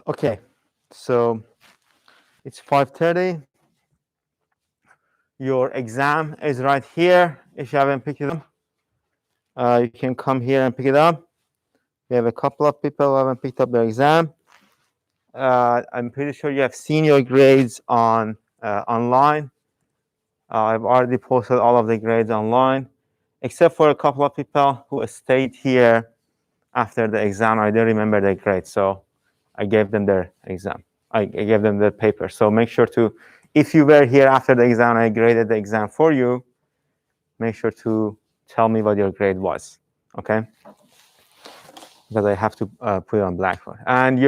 Okay, so it's 5:30. Your exam is right here. If you haven't picked it up, you can come here and pick it up. We have a couple of people who haven't picked up their exam. I'm pretty sure you have seen your grades on online. I've already posted all of the grades online, except for a couple of people who stayed here after the exam. I don't remember their grades, so I gave them their exam. I gave them the paper. So make sure to, if you were here after the exam and I graded the exam for you, make sure to tell me what your grade was, okay? Because I have to put it on Blackboard. And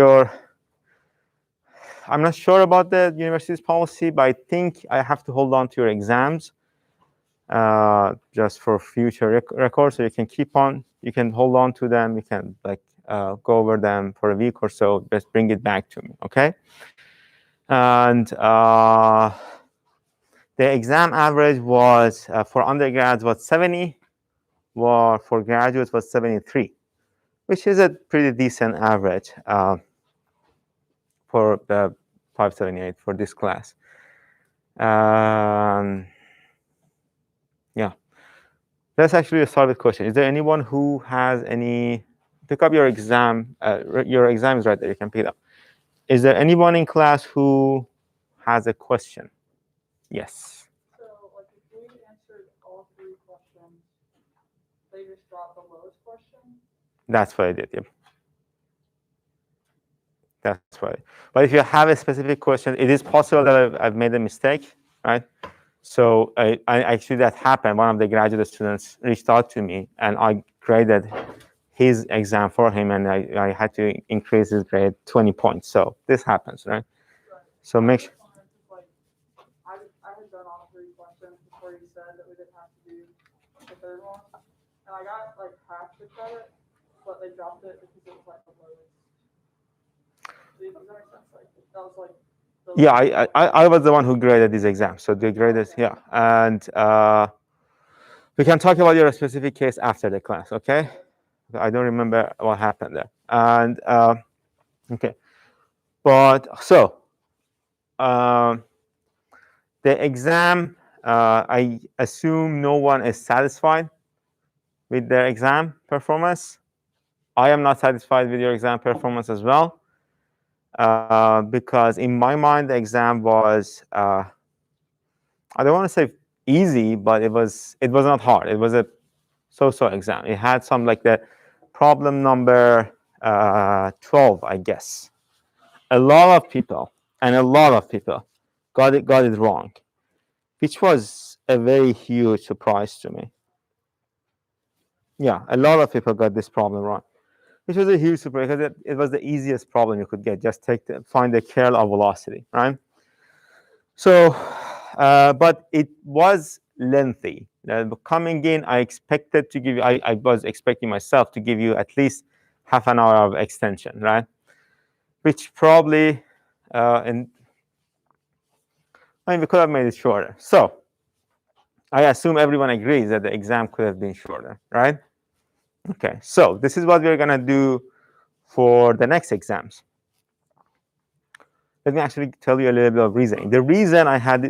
I'm not sure about the university's policy, but I think I have to hold on to your exams just for future records. So you can keep on, you can hold on to them. You can like go over them for a week or so. Just bring it back to me, okay? And the exam average was for undergrads was 70, or for graduates was 73, which is a pretty decent average for the 578 for this class. Yeah, let's actually start with question. Is there anyone who has any? Pick up your exam. Your exam is right there. You can pick it up. Is there anyone in class who has a question? Yes. So, like, if we answered all 3 questions, they just dropped the lowest question? That's what I did, yep. That's right. But if you have a specific question, it is possible that I've made a mistake, right? So I actually, that happened. One of the graduate students reached out to me, and I graded his exam for him, and I had to increase his grade 20 points. So this happens, right? So make sure. Like, I had done all 3 questions before you said that we didn't have to do the 3rd one, and I got like half the credit, but they dropped it because it was like the lowest. Does that make sense? Like, that was like. Yeah, I was the one who graded this exam. So the graded, yeah. And we can talk about your specific case after the class, okay? I don't remember what happened there. And okay, but so the exam, I assume no one is satisfied with their exam performance. I am not satisfied with your exam performance as well, because in my mind the exam was I don't want to say easy, but it was not hard. It was a so-so exam. It had some like the problem number 12, I guess. A lot of people got it wrong, which was a very huge surprise to me. Yeah, a lot of people got this problem wrong, which was a huge surprise because it was the easiest problem you could get. Just find the curl of velocity, right? So, but it was lengthy. Coming in, I expected to give you, I was expecting myself to give you at least half an hour of extension, right? Which probably, we could have made it shorter. So I assume everyone agrees that the exam could have been shorter, right? Okay, so this is what we're going to do for the next exams. Let me actually tell you a little bit of reasoning. The reason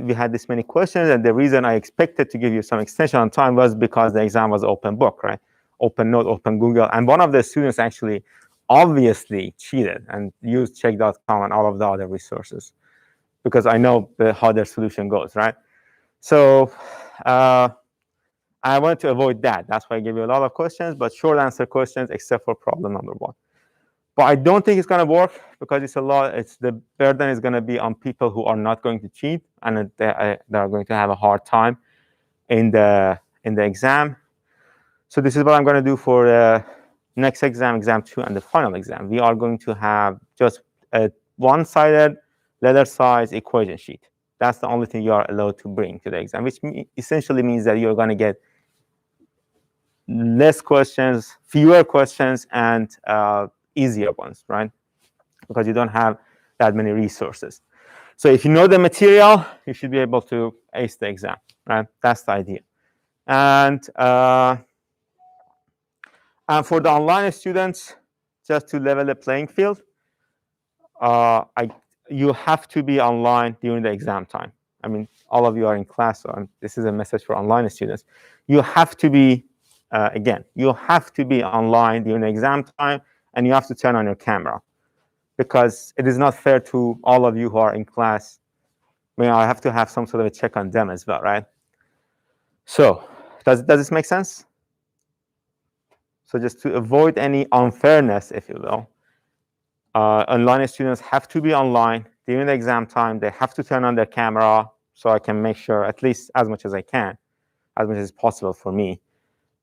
we had this many questions, and the reason I expected to give you some extension on time was because the exam was open book, right? Open Note, Open Google. And one of the students actually obviously cheated and used check.com and all of the other resources, because I know how their solution goes, right? So I wanted to avoid that. That's why I gave you a lot of questions, but short answer questions, except for problem number 1. But I don't think it's going to work because it's a lot. The burden is going to be on people who are not going to cheat, and they are going to have a hard time in the exam. So this is what I'm going to do for the next exam, exam 2, and the final exam. We are going to have just a one-sided letter-size equation sheet. That's the only thing you are allowed to bring to the exam, which essentially means that you're going to get less questions, fewer questions, and easier ones, right? Because you don't have that many resources. So if you know the material, you should be able to ace the exam, right? That's the idea. And for the online students, just to level the playing field, you have to be online during the exam time. I mean, all of you are in class, so this is a message for online students. You have to be, again, you have to be online during the exam time, and you have to turn on your camera, because it is not fair to all of you who are in class. I mean, I have to have some sort of a check on them as well, right? So does this make sense? So just to avoid any unfairness, if you will, online students have to be online during the exam time. They have to turn on their camera, so I can make sure, at least as much as I can, as much as possible for me,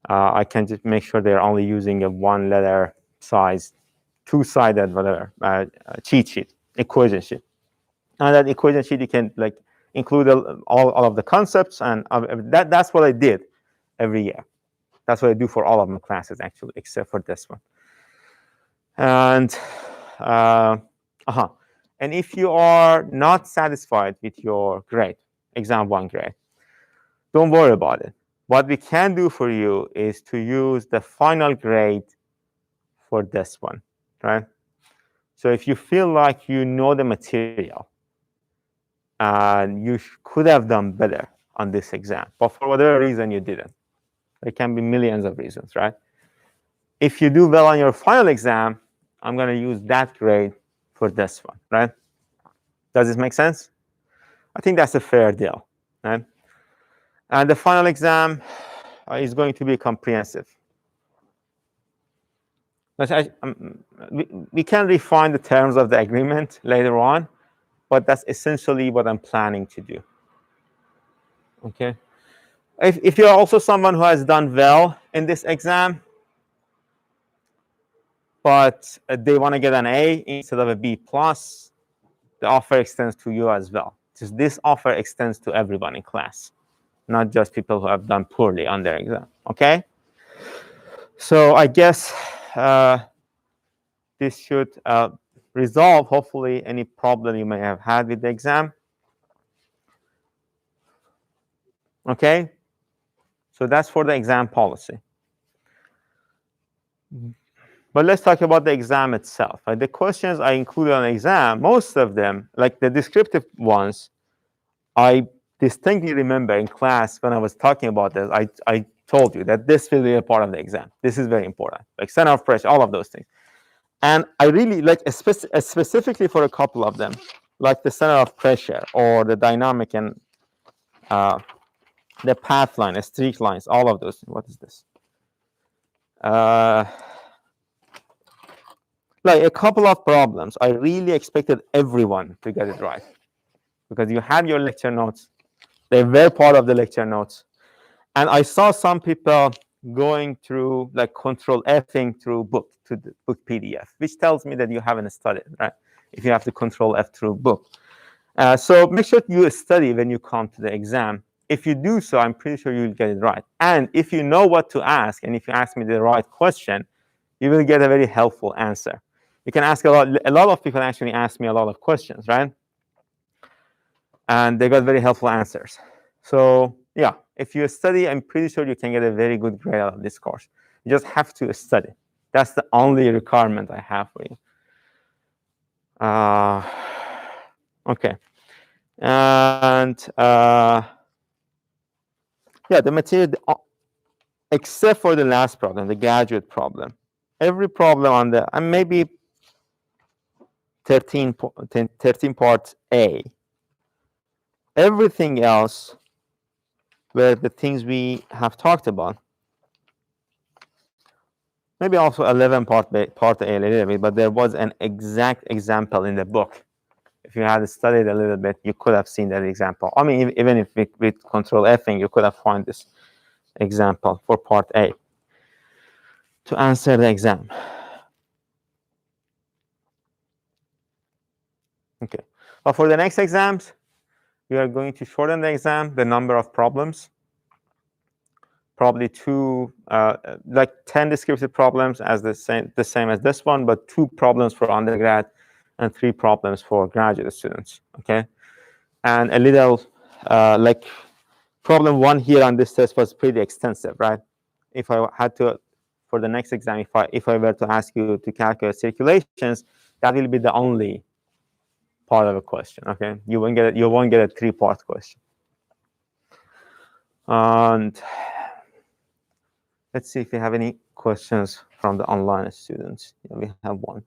I can just make sure they're only using a one-letter size, two-sided, whatever, cheat sheet, equation sheet. And that equation sheet, you can like include all of the concepts, and that's what I did every year. That's what I do for all of my classes, actually, except for this one. And and if you are not satisfied with your grade, exam 1 grade, don't worry about it. What we can do for you is to use the final grade for this one, right? So if you feel like you know the material and you could have done better on this exam, but for whatever reason you didn't, there can be millions of reasons, right? If you do well on your final exam, I'm going to use that grade for this one, right? Does this make sense? I think that's a fair deal, right? And the final exam is going to be comprehensive. We can refine the terms of the agreement later on, but that's essentially what I'm planning to do. Okay. If you're also someone who has done well in this exam, but they want to get an A instead of a B+, the offer extends to you as well. Just this offer extends to everyone in class, not just people who have done poorly on their exam. Okay. So I guess this should resolve, hopefully, any problem you may have had with the exam. Okay. So that's for the exam policy. But let's talk about the exam itself. The questions I included on the exam, most of them, like the descriptive ones, I distinctly remember in class when I was talking about this, I told you that this will be a part of the exam. This is very important, like center of pressure, all of those things. And I really like, specifically for a couple of them, like the center of pressure or the dynamic and the path line, the streak lines, all of those. What is this? Like a couple of problems, I really expected everyone to get it right, because you had your lecture notes. They were part of the lecture notes. And I saw some people going through, like, control F-ing through book to the book PDF, which tells me that you haven't studied, right? If you have to control F through book. So make sure you study when you come to the exam. If you do so, I'm pretty sure you'll get it right. And if you know what to ask, and if you ask me the right question, you will get a very helpful answer. You can ask a lot of people actually ask me a lot of questions, right? And they got very helpful answers. So yeah, if you study, I'm pretty sure you can get a very good grade out of this course. You just have to study. That's the only requirement I have for you. Okay. And yeah, the material, except for the last problem, the graduate problem. Every problem on the, and maybe 13 part A. Everything else were the things we have talked about. Maybe also 11 part A a little bit, but there was an exact example in the book. If you had studied a little bit, you could have seen that example. I mean, even if with control F-ing, you could have found this example for part A to answer the exam. Okay. But for the next exams, we are going to shorten the exam, the number of problems. Probably like 10 descriptive problems as the same as this one, but 2 problems for undergrad and 3 problems for graduate students. Okay. And a little, like problem 1 here on this test was pretty extensive, right? If I had to, for the next exam, if I were to ask you to calculate circulations, that will be the only part of a question. Okay, you won't get a 3-part question. And let's see if we have any questions from the online students. Yeah, we have one.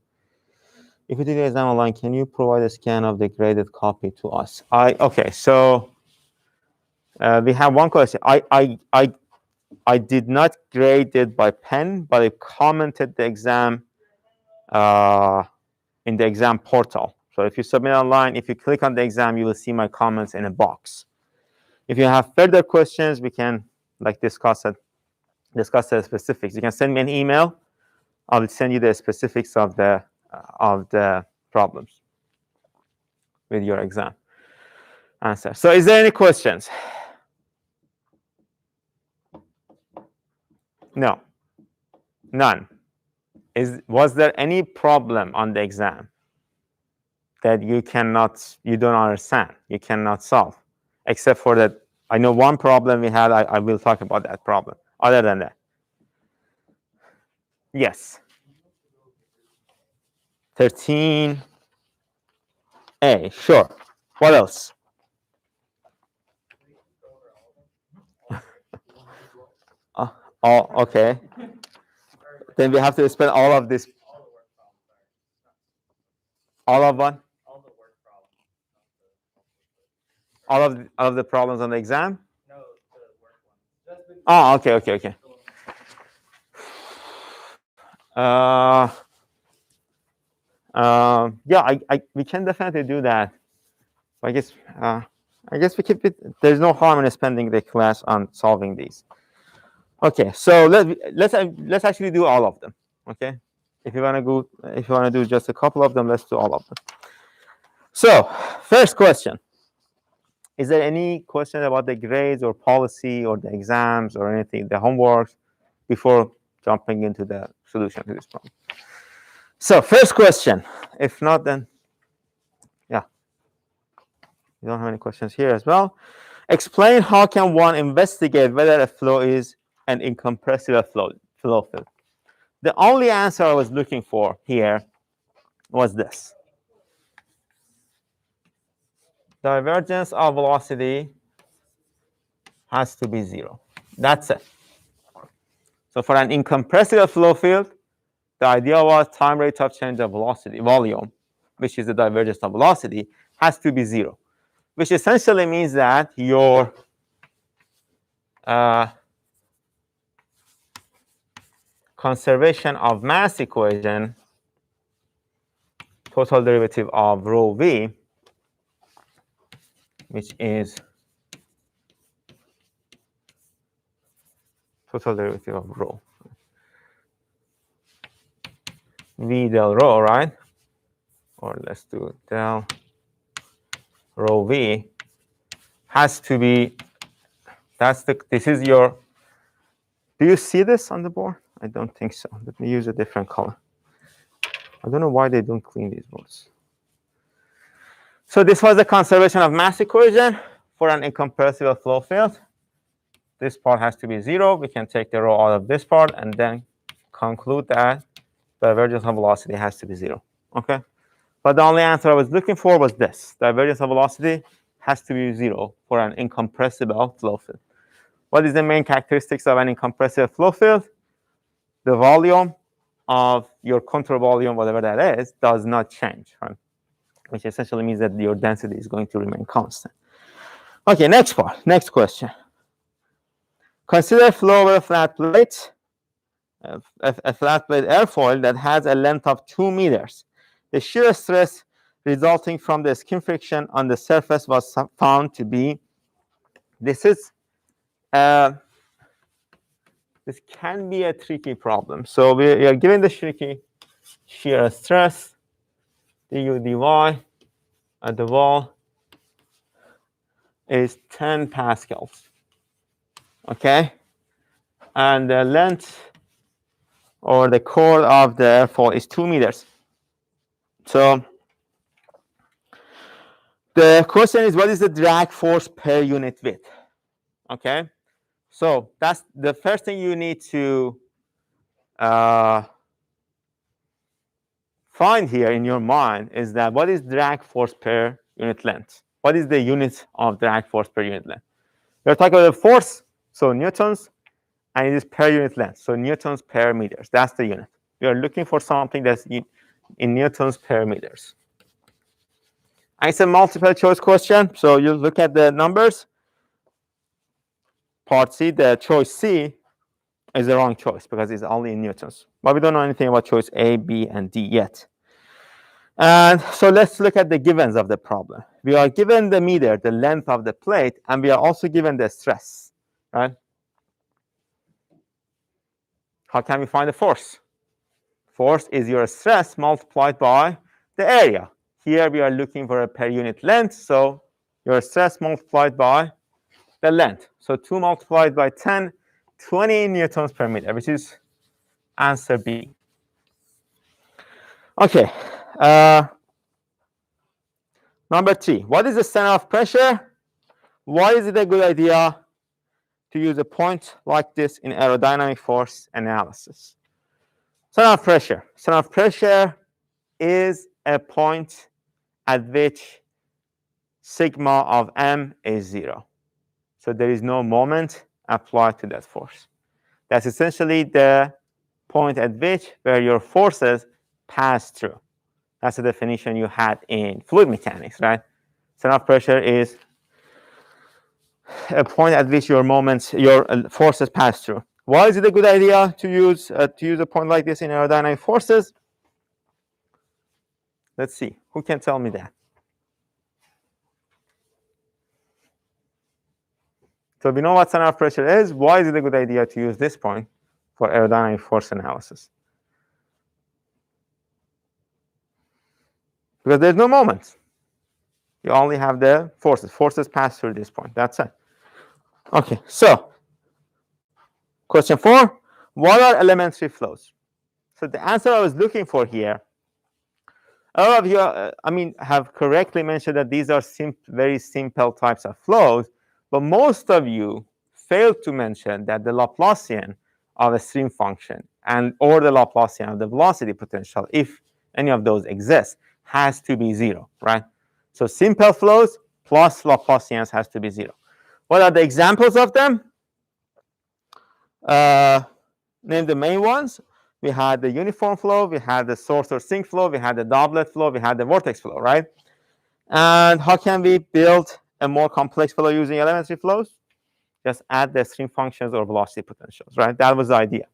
If you do the exam online, can you provide a scan of the graded copy to us? Okay, so we have one question. I did not grade it by pen, but I commented the exam in the exam portal. So if you submit online, if you click on the exam, you will see my comments in a box. If you have further questions, we can discuss the specifics. You can send me an email. I will send you the specifics of the problems with your exam answer. So is there any questions? No. None. Was there any problem on the exam that you don't understand, you cannot solve? Except for that, I know one problem we had. I will talk about that problem. Other than that, yes. 13A, sure. What else? Oh, okay. Then we have to spend all of this. All of what? All of the problems on the exam? No, the work ones. Oh, okay. Yeah, we can definitely do that. I guess we keep it. There's no harm in spending the class on solving these. Okay, so let's actually do all of them. Okay, if you want to do just a couple of them, let's do all of them. So, first question: is there any question about the grades or policy or the exams or anything, the homeworks, before jumping into the solution to this problem? So, first question. If not, then yeah, we don't have any questions here as well. Explain how can one investigate whether a flow is an incompressible flow field. The only answer I was looking for here was this. Divergence of velocity has to be 0. That's it. So for an incompressible flow field, the idea was time rate of change of velocity, volume, which is the divergence of velocity, has to be 0, which essentially means that your conservation of mass equation, total derivative of rho v, which is total derivative of rho, v del rho, right? Or let's do del rho v, has to be, this is your, do you see this on the board? I don't think so. Let me use a different color. I don't know why they don't clean these boards. So this was the conservation of mass equation for an incompressible flow field. This part has to be 0. We can take the rho out of this part and then conclude that divergence of velocity has to be 0. Okay? But the only answer I was looking for was this. Divergence of velocity has to be 0 for an incompressible flow field. What is the main characteristics of an incompressible flow field? The volume of your control volume, whatever that is, does not change, right? Which essentially means that your density is going to remain constant. Okay, next part, next question. Consider flow over a flat plate, a flat plate airfoil that has a length of 2 meters. The shear stress resulting from the skin friction on the surface was found to be, this can be a tricky problem. So we are given the tricky shear stress, du dy at the wall is 10 pascals. Okay? And the length or the chord of the airfoil is 2 meters. So the question is, what is the drag force per unit width? Okay? So that's the first thing you need to find here in your mind is that what is drag force per unit length? What is the unit of drag force per unit length? We're talking about the force, so newtons, and it is per unit length, so newtons per meters. That's the unit. We are looking for something that's in newtons per meters. And it's a multiple choice question, so you look at the numbers. Part C, the choice C is the wrong choice because it's only in newtons. But we don't know anything about choice A, B, and D yet. And so let's look at the givens of the problem. We are given the meter, the length of the plate, and we are also given the stress, right? How can we find the force? Force is your stress multiplied by the area. Here we are looking for a per unit length, so your stress multiplied by the length. So 2 multiplied by 10, 20 newtons per meter, which is answer B. Okay. Number 3, what is the center of pressure? Why is it a good idea to use a point like this in aerodynamic force analysis? Center of pressure. Center of pressure is a point at which sigma of m is 0. So there is no moment applied to that force. That's essentially the point at which where your forces pass through. That's the definition you had in fluid mechanics, right? Center of pressure is a point at which your forces pass through. Why is it a good idea to use a point like this in aerodynamic forces? Let's see. Who can tell me that? So we know what center of pressure is. Why is it a good idea to use this point for aerodynamic force analysis? Because there's no moment. You only have the forces. Forces pass through this point. That's it. Okay, so question 4, what are elementary flows? So the answer I was looking for here, a lot of you, have correctly mentioned that these are very simple types of flows, but most of you failed to mention that the Laplacian of a stream function or the Laplacian of the velocity potential, if any of those exist, has to be 0, right? So simple flows plus Laplacians has to be 0. What are the examples of them? Name the main ones. We had the uniform flow, we had the source or sink flow, we had the doublet flow, we had the vortex flow, right? And how can we build a more complex flow using elementary flows? Just add the stream functions or velocity potentials, right? That was the idea.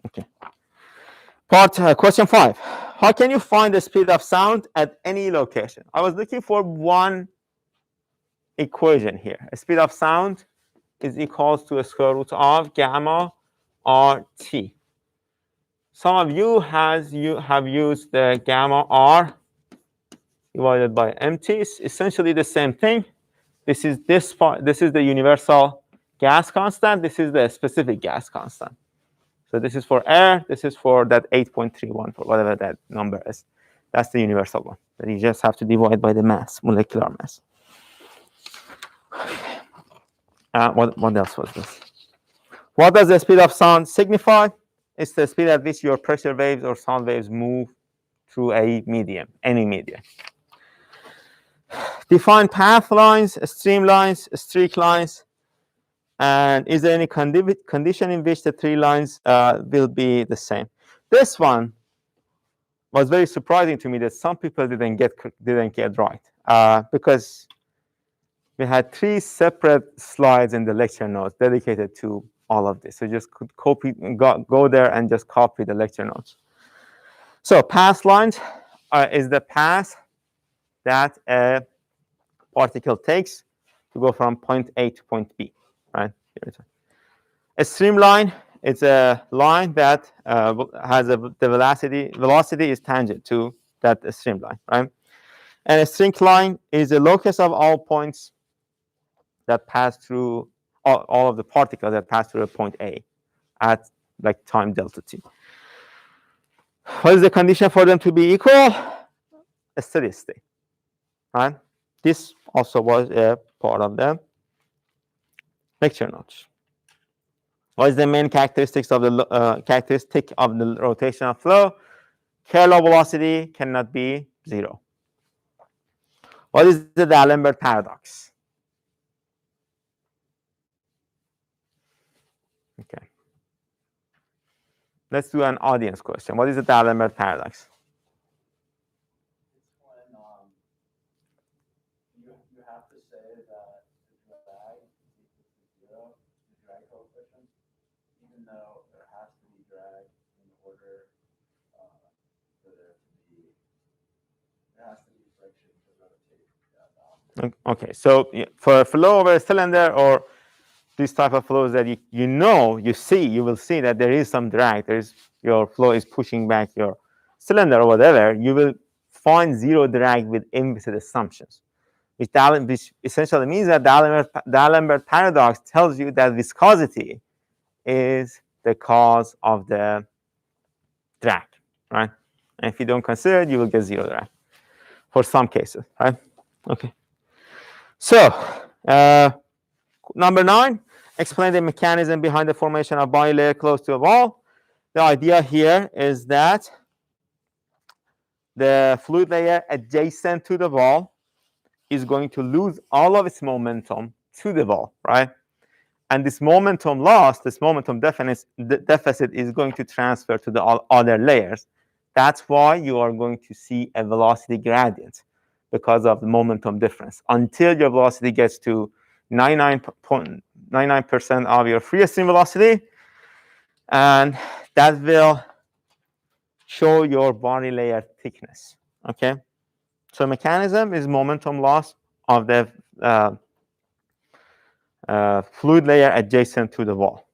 Okay. Question 5. How can you find the speed of sound at any location? I was looking for one equation here. A speed of sound is equals to a square root of gamma RT. Some of you have used the gamma R divided by MT. It's essentially the same thing. This is the universal gas constant. This is the specific gas constant. So this is for air. This is for that 8.31 for whatever that number is. That's the universal one that you just have to divide by the mass, molecular mass. What else was this? What does the speed of sound signify? It's the speed at which your pressure waves or sound waves move through a medium, any medium. Define path lines, streamlines, streak lines, and is there any condition in which the 3 lines will be the same? This one was very surprising to me that some people didn't get right because we had 3 separate slides in the lecture notes dedicated to all of this. So just could go there and just copy the lecture notes. So path lines is the path that a particle takes to go from point A to point B, right? A streamline is a line that has the velocity is tangent to that streamline, right? And a streak line is a locus of all points that pass through all of the particles that pass through a point A at like time delta t. What is the condition for them to be equal? A steady state, right? This also was a part of the lecture notes. What is the main characteristic of the rotational flow? Kernel velocity cannot be 0. What is the D'Alembert paradox? Okay. Let's do an audience question. What is the D'Alembert paradox? It's when you have to say that the drag is equal to 0, the drag coefficient, even though there has to be drag in order for there has to be friction to rotate that object. Okay, so for a flow over a cylinder or this type of flows that you will see that there is some drag. Your flow is pushing back your cylinder or whatever. You will find 0 drag with implicit assumptions, which essentially means that D'Alembert paradox tells you that viscosity is the cause of the drag, right? And if you don't consider it, you will get 0 drag for some cases, right? Okay. So number 9, explain the mechanism behind the formation of body layer close to a wall. The idea here is that the fluid layer adjacent to the wall is going to lose all of its momentum to the wall, right? And this momentum loss, this momentum deficit is going to transfer to the other layers. That's why you are going to see a velocity gradient because of the momentum difference until your velocity gets to 99% of your free stream velocity, and that will show your body layer thickness. Okay, so mechanism is momentum loss of the fluid layer adjacent to the wall.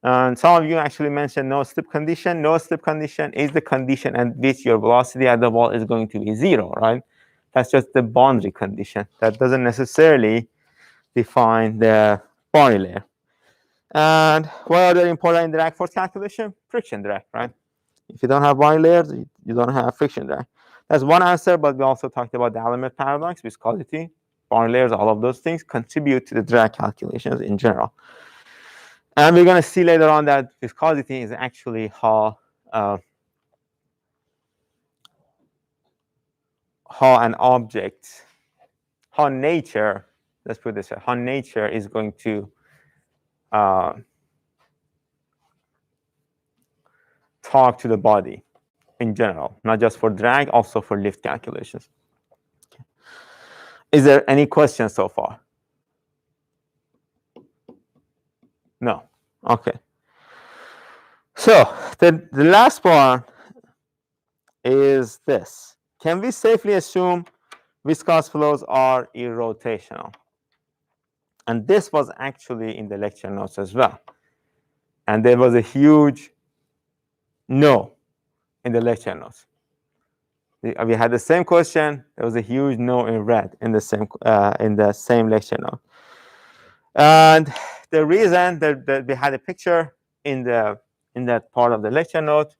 And some of you actually mentioned no slip condition. No slip condition is the condition at which your velocity at the wall is going to be 0, right? That's just the boundary condition. That doesn't necessarily define the body layer. And what are the important drag force calculation? Friction drag, right? If you don't have body layers, you don't have friction drag. That's one answer, but we also talked about the D'Alembert paradox, viscosity, body layers, all of those things contribute to the drag calculations in general. And we're going to see later on that viscosity is actually how an object, how nature, let's put this way, how nature is going to talk to the body in general, not just for drag, also for lift calculations. Okay. Is there any questions so far? No. Okay. So the last part is this. Can we safely assume viscous flows are irrotational? And this was actually in the lecture notes as well. And there was a huge no in the lecture notes. We had the same question. There was a huge no in red in the same lecture note. And the reason that we had a picture in that part of the lecture note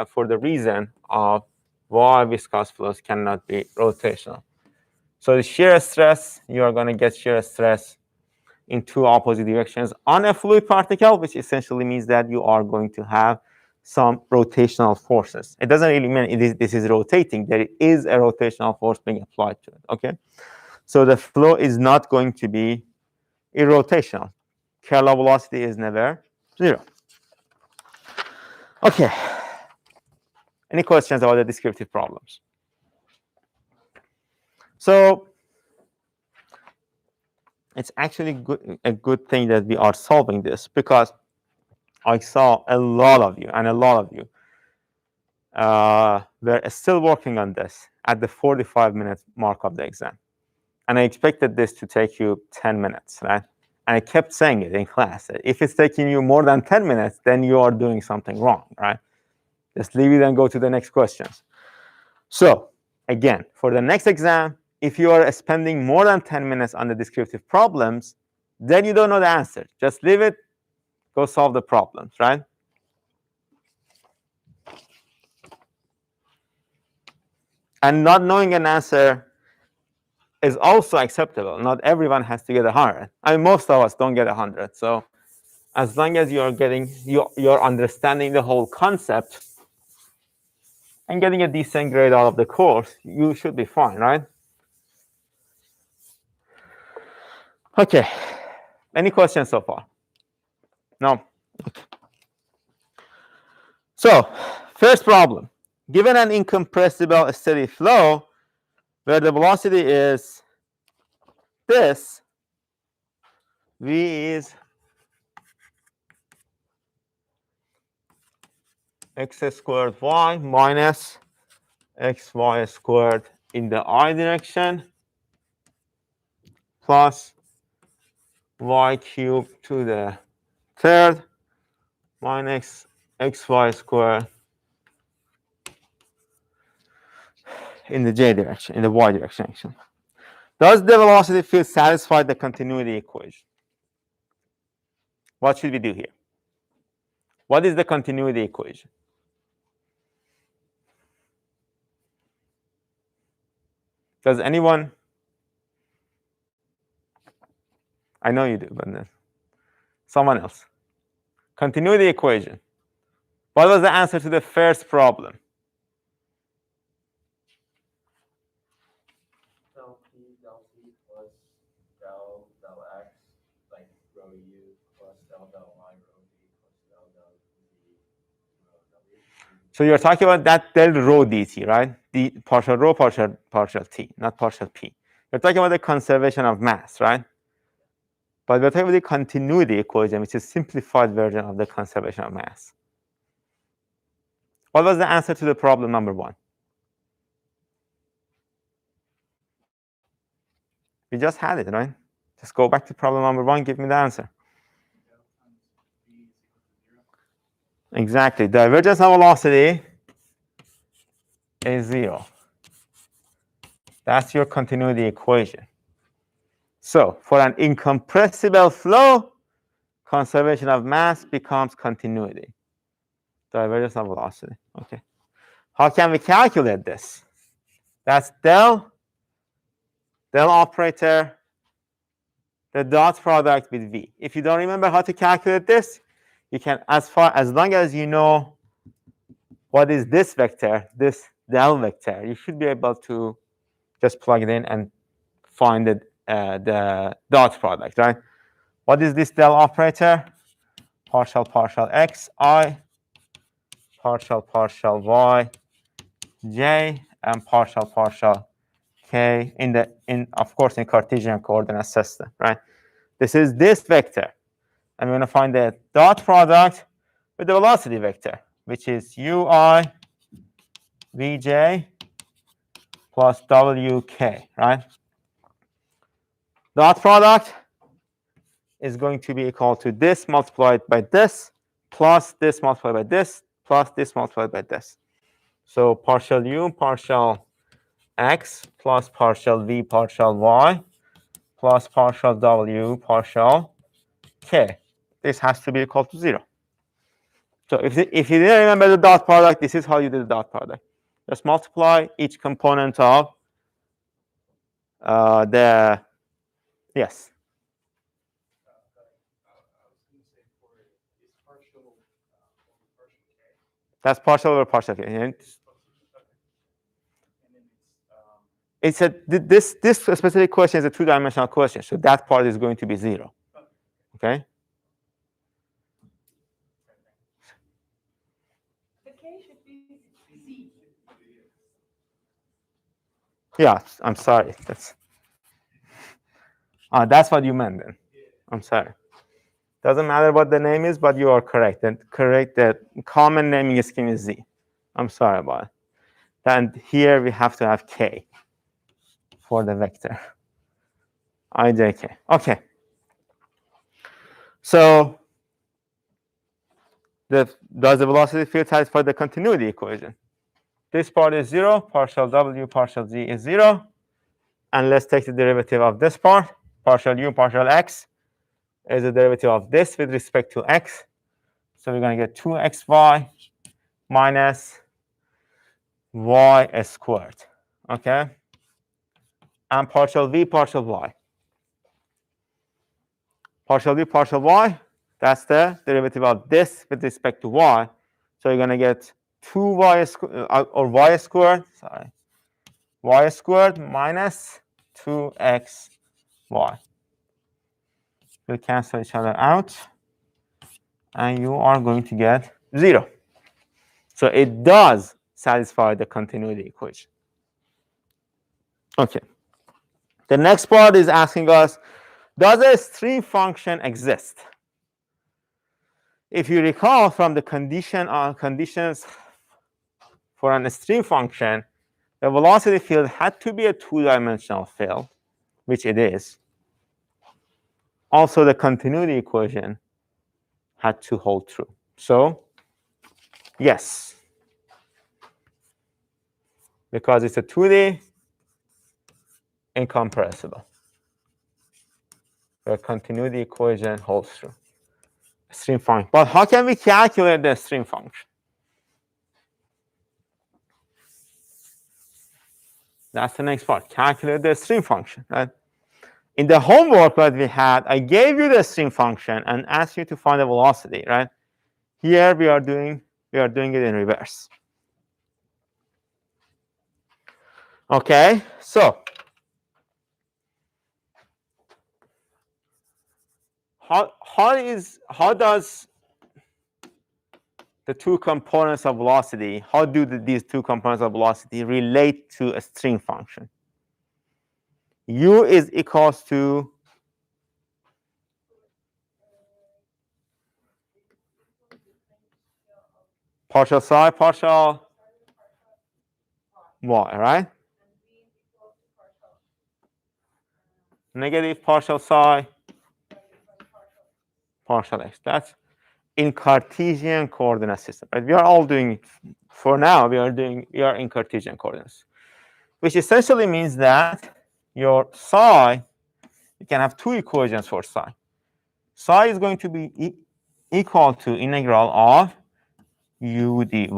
for the reason of why viscous flows cannot be rotational. So the shear stress, you are going to get shear stress in 2 opposite directions on a fluid particle, which essentially means that you are going to have some rotational forces. It doesn't really mean this is rotating. There is a rotational force being applied to it. Okay, so the flow is not going to be irrotational. Kernel velocity is never 0. Okay. Any questions about the descriptive problems? So it's actually a good thing that we are solving this, because I saw a lot of you were still working on this at the 45-minute mark of the exam. And I expected this to take you 10 minutes, right? And I kept saying it in class. If it's taking you more than 10 minutes, then you are doing something wrong, right? Just leave it and go to the next questions. So again, for the next exam, if you are spending more than 10 minutes on the descriptive problems, then you don't know the answer. Just leave it, go solve the problems, right? And not knowing an answer is also acceptable. Not everyone has to get 100. I mean, most of us don't get 100. So as long as you're understanding the whole concept, and getting a decent grade out of the course, you should be fine, right? Okay. Any questions so far? No? Okay. So, first problem. Given an incompressible steady flow where the velocity is this, v is x squared y minus xy squared in the I direction plus y cubed to the third minus xy squared in the j direction, in the y direction, actually. Does the velocity field satisfy the continuity equation? What should we do here? What is the continuity equation? Does anyone? I know you do, but someone else. Continuity equation. What was the answer to the first problem? Del P, del P plus del X, like rho U plus del Y, rho D plus del Z, rho W. So you're talking about that del rho dt, right? The partial rho, partial t, not partial p. You're talking about the conservation of mass, right? But we're talking about the continuity equation, which is a simplified version of the conservation of mass. What was the answer to the problem number 1? We just had it, right? Just go back to problem number 1, give me the answer. Exactly. Divergence of velocity is 0. That's your continuity equation. So for an incompressible flow, conservation of mass becomes continuity. Divergence of velocity. Okay. How can we calculate this? That's del operator, the dot product with v. If you don't remember how to calculate this, you can, as long as you know what is this vector, this del vector, you should be able to just plug it in and find the dot product, right? What is this del operator? Partial x I, partial y j, and partial k of course in Cartesian coordinate system, right? This is this vector. I'm going to find the dot product with the velocity vector, which is ui vj plus wk, right? Dot product is going to be equal to this multiplied by this, plus this multiplied by this, plus this multiplied by this. So partial u, partial x, plus partial v, partial y, plus partial w, partial k. This has to be equal to 0. So if you didn't remember the dot product, this is how you do the dot product. Just multiply each component of the, yes. That's partial over partial k. It's this specific question is a 2-dimensional question, so that part is going to be 0. Okay. The K should be Z. Yeah, I'm sorry. That's what you meant then. I'm sorry. Doesn't matter what the name is, but you are correct. And correct, the common naming scheme is Z. I'm sorry about it. And here we have to have K for the vector. IJK. Okay. So does the velocity field satisfy the continuity equation? This part is 0. Partial w, partial z is 0. And let's take the derivative of this part. Partial u, partial x is the derivative of this with respect to x. So we're going to get 2xy minus y squared. Okay? And partial v, partial y. Partial v, partial y, that's the derivative of this with respect to y. So you're going to get 2y squared, or y squared, sorry, y squared minus 2xy. We'll cancel each other out, and you are going to get 0. So it does satisfy the continuity equation. Okay. The next part is asking us, does a stream function exist? If you recall from the conditions for a stream function, the velocity field had to be a two-dimensional field, which it is. Also, the continuity equation had to hold true. So, yes, because it's a 2D, incompressible. The continuity equation holds true. Stream function. But how can we calculate the stream function? That's the next part. Calculate the stream function. Right? In the homework that we had, I gave you the stream function and asked you to find the velocity. Right? Here we are doing it in reverse. Okay, so how does the two components of velocity, how do these two components of velocity relate to a stream function? U is equals to partial psi, partial y, right? Negative partial psi, partial x. That's in Cartesian coordinate system. Right? We are all doing, for now, we are in Cartesian coordinates, which essentially means that your psi, you can have two equations for psi. Psi is going to be equal to integral of u dy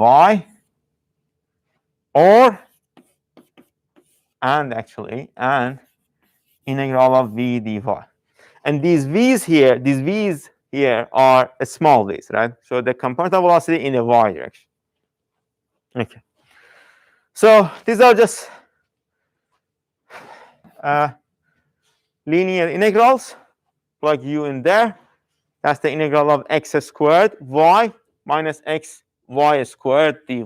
or and integral of v dy. And these v's here are small v's, right? So the component of velocity in the y direction. Okay. So these are just linear integrals. Plug u in there. That's the integral of x squared y minus x y squared dy.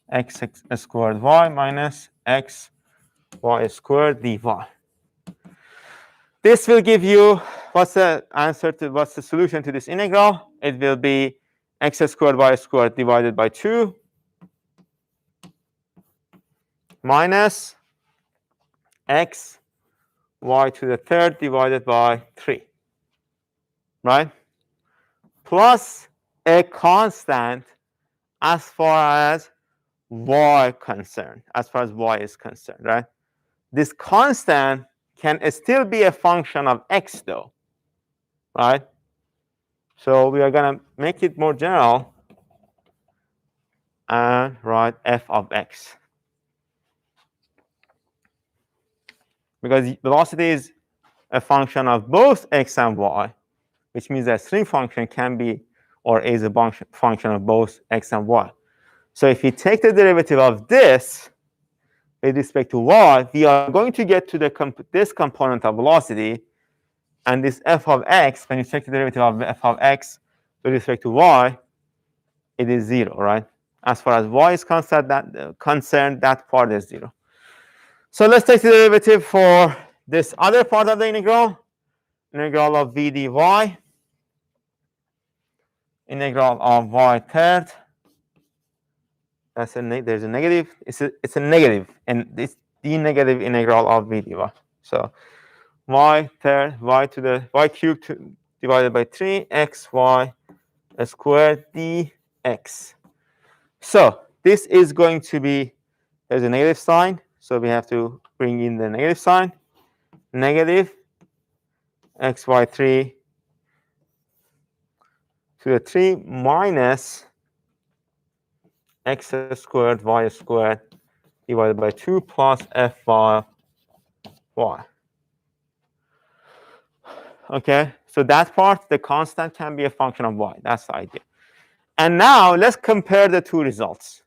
X squared y minus x y squared dy. This will give you what's the solution to this integral? It will be x squared y squared divided by 2 minus x y to the third divided by 3, right? Plus a constant as far as y is concerned, right? This constant can still be a function of x, though, right? So we are going to make it more general and write f of x. Because velocity is a function of both x and y, which means that stream function can be or is a function of both x and y. So if we take the derivative of this with respect to y, we are going to get to this component of velocity, and this f of x, when you take the derivative of f of x with respect to y, it is 0, right? As far as y is concerned, that part is 0. So let's take the derivative for this other part of the integral of v dy, integral of y third. There's a negative. It's a negative, and it's the negative integral of v dy. So y third, y to the y cubed divided by 3 xy squared dx. So this is going to be, there's a negative sign, so we have to bring in the negative sign. Negative xy3 to the 3 minus x squared y squared divided by 2 plus f y. Okay, so that part, the constant can be a function of y. That's the idea. And now let's compare the two results.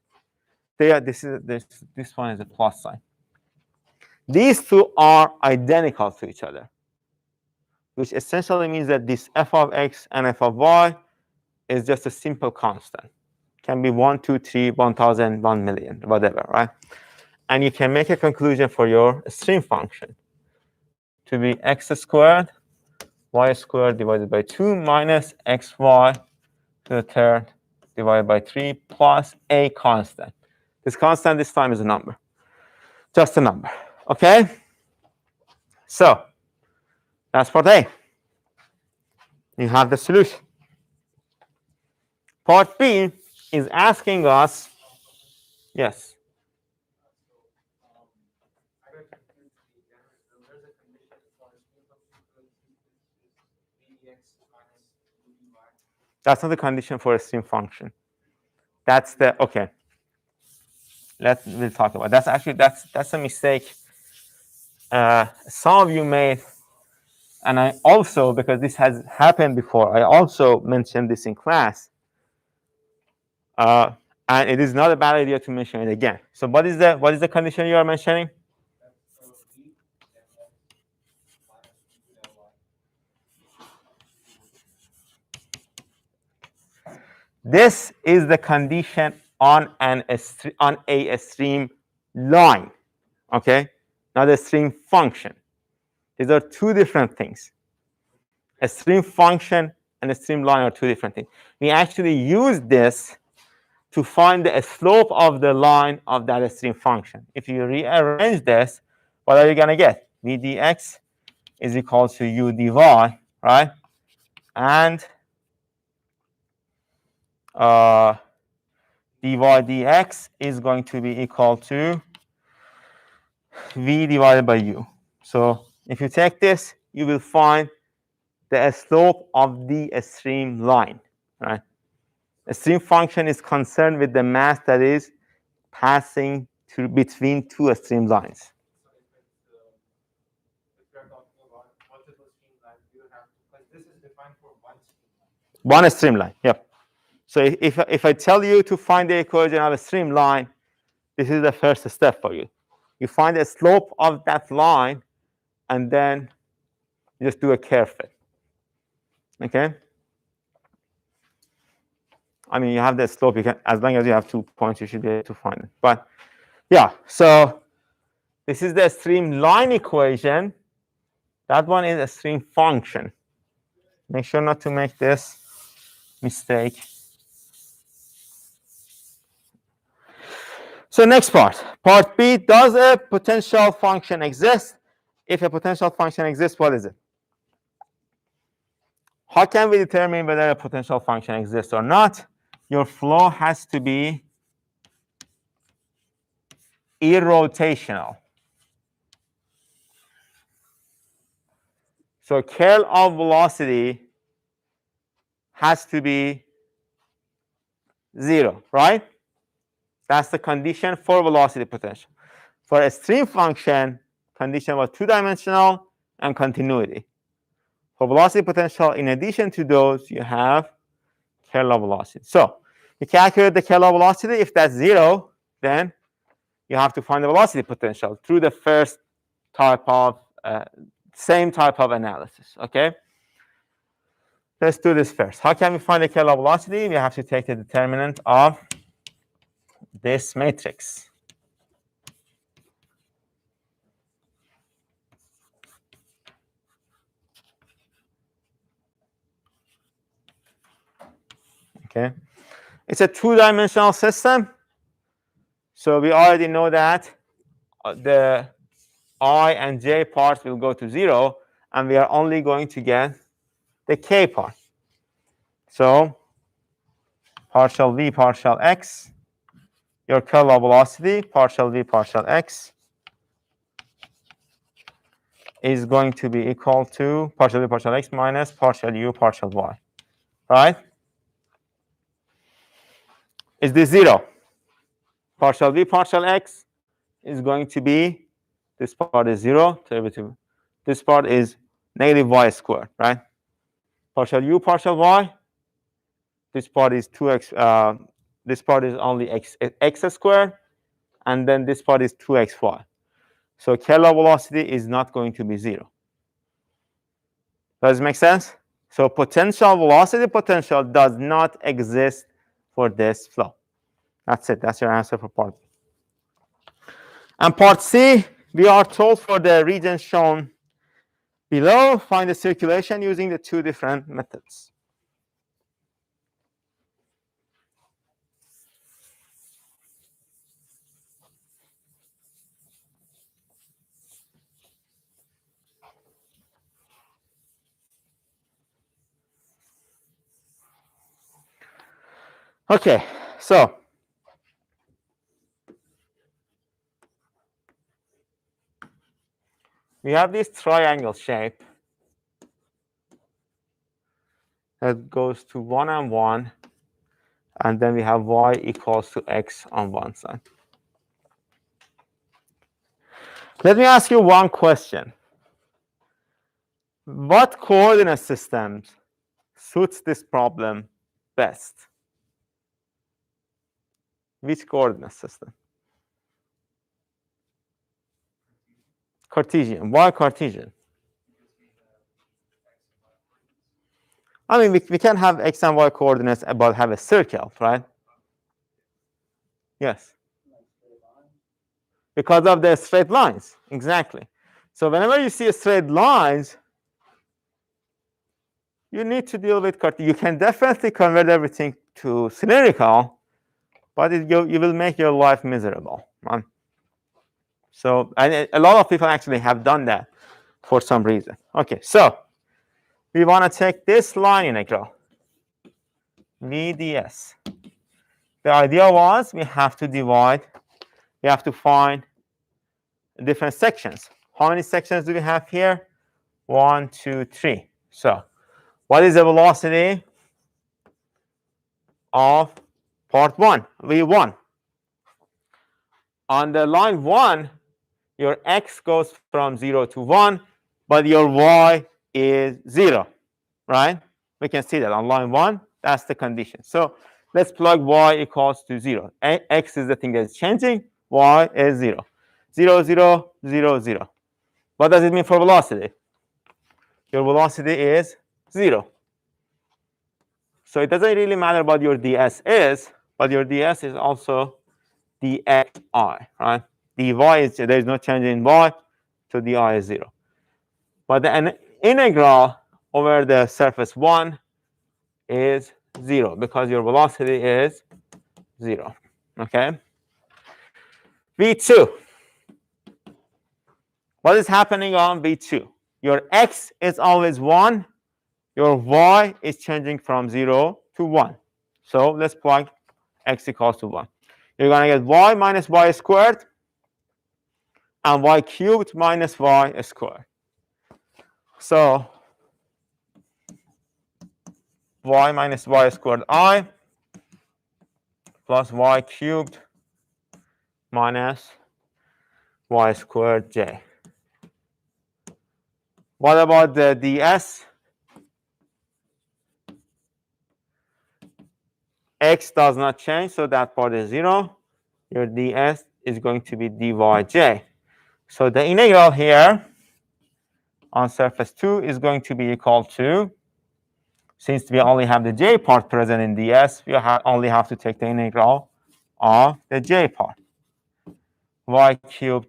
This one is a plus sign. These two are identical to each other, which essentially means that this f of x and f of y is just a simple constant. Can be 1, 2, 3, 1,000, 1 million, whatever, right? And you can make a conclusion for your stream function to be x squared, y squared divided by 2 minus xy to the third divided by 3 plus a constant. This constant this time is a number, just a number, okay? So that's part A. You have the solution. Part B is asking us, yes. That's not the condition for a stream function. That's the, okay. We'll talk about it. That's actually, that's a mistake some of you made. And I also, because this has happened before, I also mentioned this in class. And it is not a bad idea to mention it again. So what is the condition you are mentioning? This is the condition on a stream line, okay? Not a stream function. These are two different things. A stream function and a stream line are two different things. We actually use this to find the slope of the line of that stream function. If you rearrange this, what are you going to get? V dx is equal to u dy, right? And dy dx is going to be equal to v divided by u. So if you take this, you will find the slope of the stream line, right? A stream function is concerned with the mass that is passing through between two stream lines. If you're talking about multiple streamlines, you have to, because this is defined for one streamline. One streamline, yep. So if I tell you to find the equation of a streamline, this is the first step for you. You find the slope of that line, and then you just do a curve fit. Okay? I mean, you have the slope. You can, as long as you have 2 points, you should be able to find it. But yeah, so this is the streamline equation. That one is a stream function. Make sure not to make this mistake. So next part B, does a potential function exist? If a potential function exists, what is it? How can we determine whether a potential function exists or not? Your flow has to be irrotational. So curl of velocity has to be 0, right? That's the condition for velocity potential. For a stream function, condition was 2-dimensional and continuity. For velocity potential, in addition to those, you have curl of velocity. So you calculate the curl of velocity. If that's 0, then you have to find the velocity potential through the first type of, same type of analysis, okay? Let's do this first. How can we find the curl of velocity? We have to take the determinant of this matrix. Okay, it's a 2-dimensional system. So we already know that the I and j parts will go to 0, and we are only going to get the k part. So partial v partial x, your curl of velocity, partial v partial x, is going to be equal to partial v partial x minus partial u partial y, right? Is this 0? Partial v partial x is going to be, this part is 0, derivative. This part is negative y squared, right? Partial u partial y, This part is 2x. This part is only x squared, and then this part is 2xy. So Kähler velocity is not going to be 0. Does it make sense? So potential velocity potential does not exist for this flow. That's it. That's your answer for part B. And part C, we are told for the region shown below, find the circulation using the two different methods. Okay, so we have this triangle shape that goes to 1 and 1, and then we have y equals to x on one side. Let me ask you one question. What coordinate systems suits this problem best? Which coordinate system? Cartesian. Why Cartesian? I mean, we can have x and y coordinates, but have a circle, right? Yes. Because of the straight lines, exactly. So whenever you see straight lines, you need to deal with Cartesian. You can definitely convert everything to cylindrical, but you will make your life miserable, right? So and a lot of people actually have done that for some reason. Okay, so we want to take this line integral, VDS. The idea was we have to divide, we have to find different sections. How many sections do we have here? 1, 2, 3. So what is the velocity of part 1, V1? On the line 1, your x goes from 0 to 1, but your y is 0, right? We can see that on line 1, that's the condition. So let's plug y equals to 0. X is the thing that's changing, y is 0. 0, 0, 0, 0. What does it mean for velocity? Your velocity is 0. So it doesn't really matter what your ds is, but your ds is also dxi, right? dy is, there is no change in y, so di is 0. But the integral over the surface 1 is 0 because your velocity is 0. Okay? V2. What is happening on V2? Your x is always 1. Your y is changing from 0 to 1. So let's plug x equals to 1. You're going to get y minus y squared and y cubed minus y squared. So y minus y squared I plus y cubed minus y squared j. What about the ds? X does not change, so that part is 0. Your ds is going to be dyj. So the integral here on surface 2 is going to be equal to, since we only have the j part present in ds, we only have to take the integral of the j part. Y cubed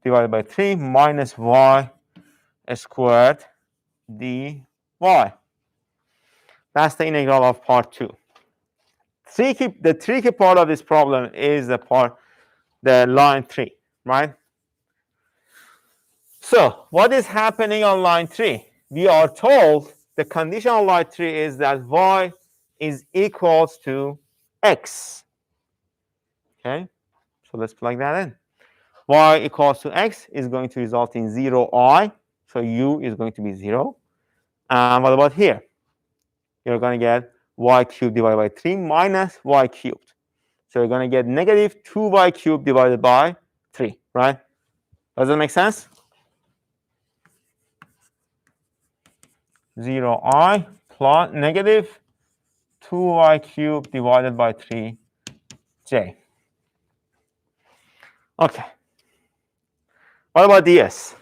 divided by 3 minus y squared dy. That's the integral of part 2. The tricky part of this problem is the line 3, right? So what is happening on line 3? We are told the condition on line 3 is that y is equals to x. Okay, so let's plug that in. Y equals to x is going to result in 0i, so u is going to be 0. And what about here? You're going to get y cubed divided by 3 minus y cubed. So you're going to get negative 2y cubed divided by 3, right? Does that make sense? 0i plus negative 2y cubed divided by 3j. Okay. What about ds?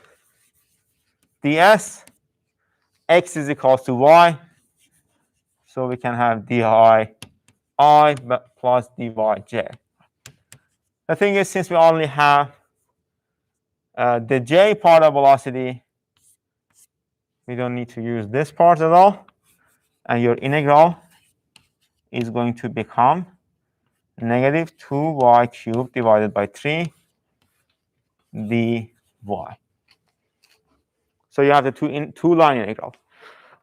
ds, x is equal to y. So we can have di I plus dyj. The thing is, since we only have the j part of velocity, we don't need to use this part at all. And your integral is going to become negative 2y cubed divided by 3 dy. So you have the two line integral.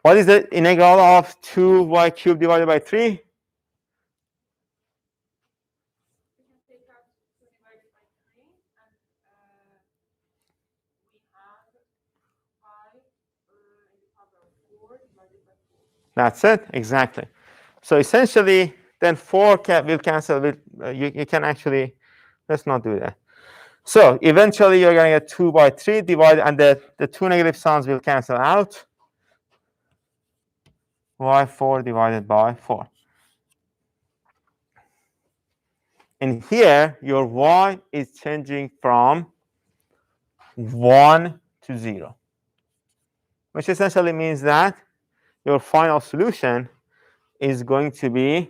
What is the integral of 2y cubed divided by 3? We can take out 2 divided by 3, and we have 5 in the power of 4 divided by 4. That's it, exactly. So essentially, then 4 will cancel with, you can actually, let's not do that. So eventually, you're going to get 2 by 3 divided, and the two negative signs will cancel out. y4 divided by 4. And here, your y is changing from 1 to 0, which essentially means that your final solution is going to be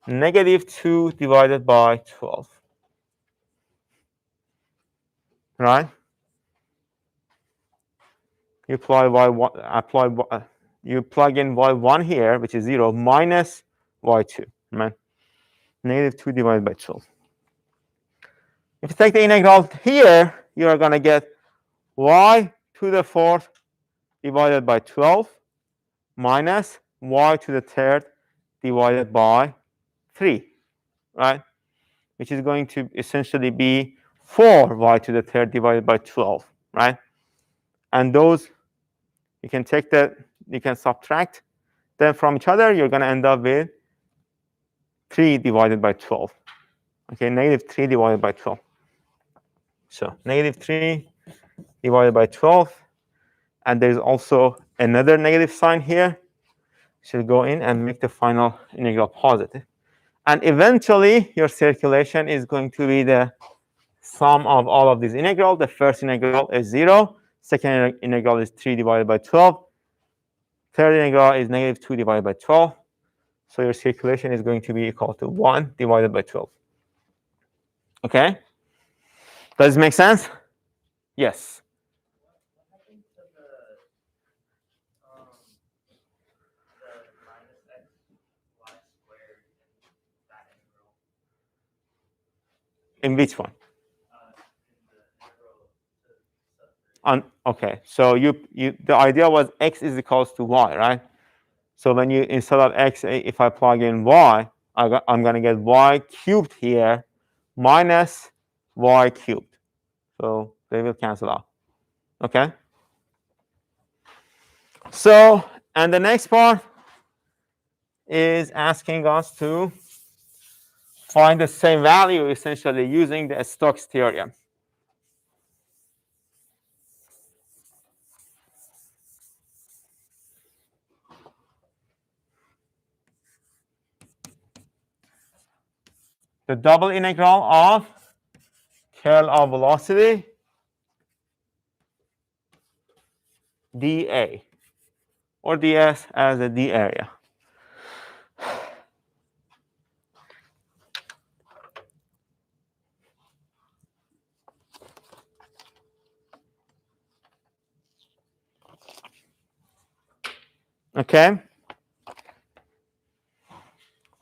negative 2 divided by 12. Right? You you plug in y1 here, which is 0, minus y2. Right? Negative 2 divided by 12. If you take the integral here, you are going to get y to the 4th divided by 12 minus y to the 3rd divided by 3, right? Which is going to essentially be 4y to the 3rd divided by 12, right? And those, you can subtract them from each other. You're going to end up with 3 divided by 12. Okay, negative 3 divided by 12. So negative 3 divided by 12. And there's also another negative sign here. Should go in and make the final integral positive. And eventually, your circulation is going to be the sum of all of these integrals. The first integral is 0. Second integral is 3 divided by 12. Third integral is negative 2 divided by 12. So your circulation is going to be equal to 1 divided by 12. Okay? Does it make sense? Yes. What happened to the minus x y squared in that integral? In which one? In the integral to sub 3. Okay, so the idea was x is equals to y, right? So when you, instead of x, if I plug in y, I'm going to get y cubed here minus y cubed. So they will cancel out. Okay? So, and the next part is asking us to find the same value, essentially using the Stokes theorem. The double integral of curl of velocity dA, or ds as a d area. Okay.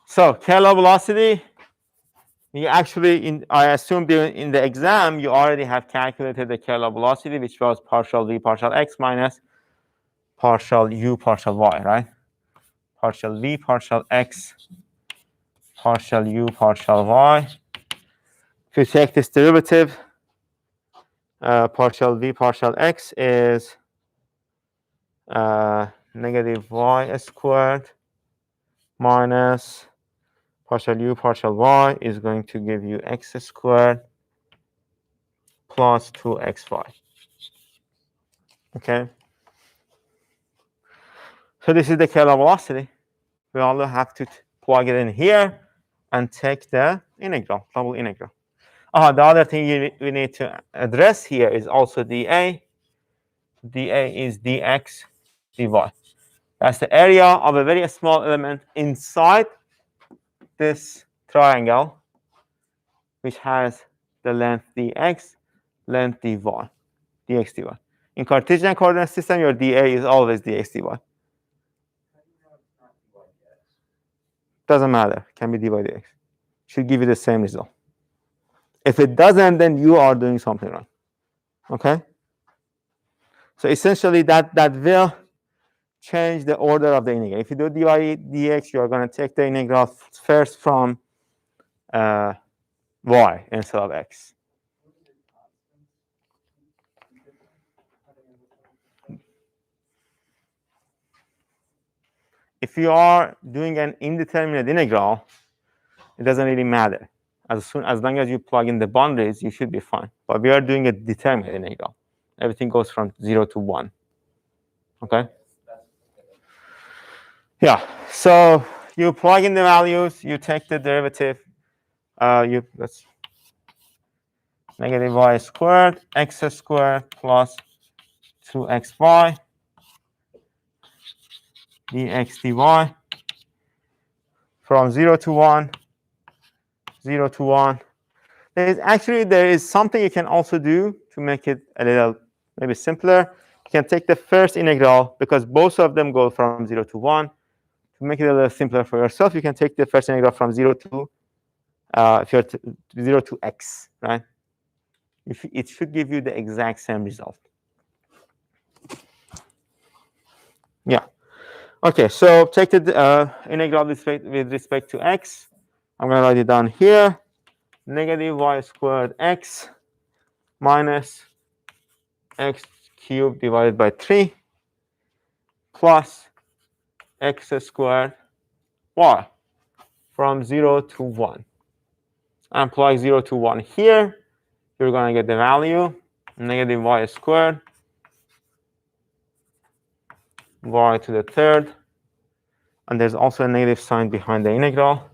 So curl of velocity, you actually, I assumed in the exam, you already have calculated the curl of velocity, which was partial v partial x minus partial u partial y, right? Partial v partial x partial u partial y. If you take this derivative, partial v partial x is negative y squared minus partial u partial y is going to give you x squared plus 2xy. Okay? So this is the curl of velocity. We only have to plug it in here, and take the integral, double integral. The other thing we need to address here is also dA. dA is dx dy. That's the area of a very small element inside this triangle, which has the length dx, length dy, dx dy. In Cartesian coordinate system, your dA is always dx dy. Doesn't matter. Can be dy dx. Should give you the same result. If it doesn't, then you are doing something wrong. Okay? So essentially, that will change the order of the integral. If you do dy dx, you are going to take the integral first from y instead of x. If you are doing an indeterminate integral, it doesn't really matter. As long as you plug in the boundaries, you should be fine. But we are doing a determinate integral. Everything goes from 0 to 1. Okay? Yeah. So you plug in the values, you take the derivative. That's negative y squared, x squared plus 2xy dx dy from 0 to 1, 0 to 1. There is something you can also do to make it a little maybe simpler. You can take the first integral, because both of them go from 0 to 1. To make it a little simpler for yourself, you can take the first integral from 0 to 0 to x, right? It should give you the exact same result. Yeah. Okay, so take the integral with respect to x. I'm going to write it down here. Negative y squared x minus x cubed divided by 3 plus x squared y from 0 to 1. And plug 0 to 1 here. You're going to get the value, negative y squared y to the third. And there's also a negative sign behind the integral.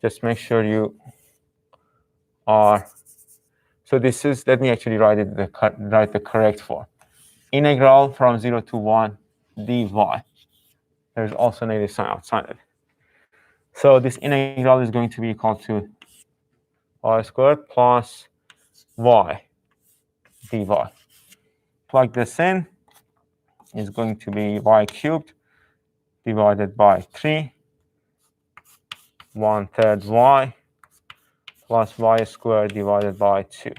Just make sure you are. So this is, let me actually write the correct form. Integral from 0 to 1 dy. There's also a negative sign outside of it. So this integral is going to be equal to y squared plus y dy. Plug this in. Is going to be y cubed divided by 3, 1/3 y plus y squared divided by 2.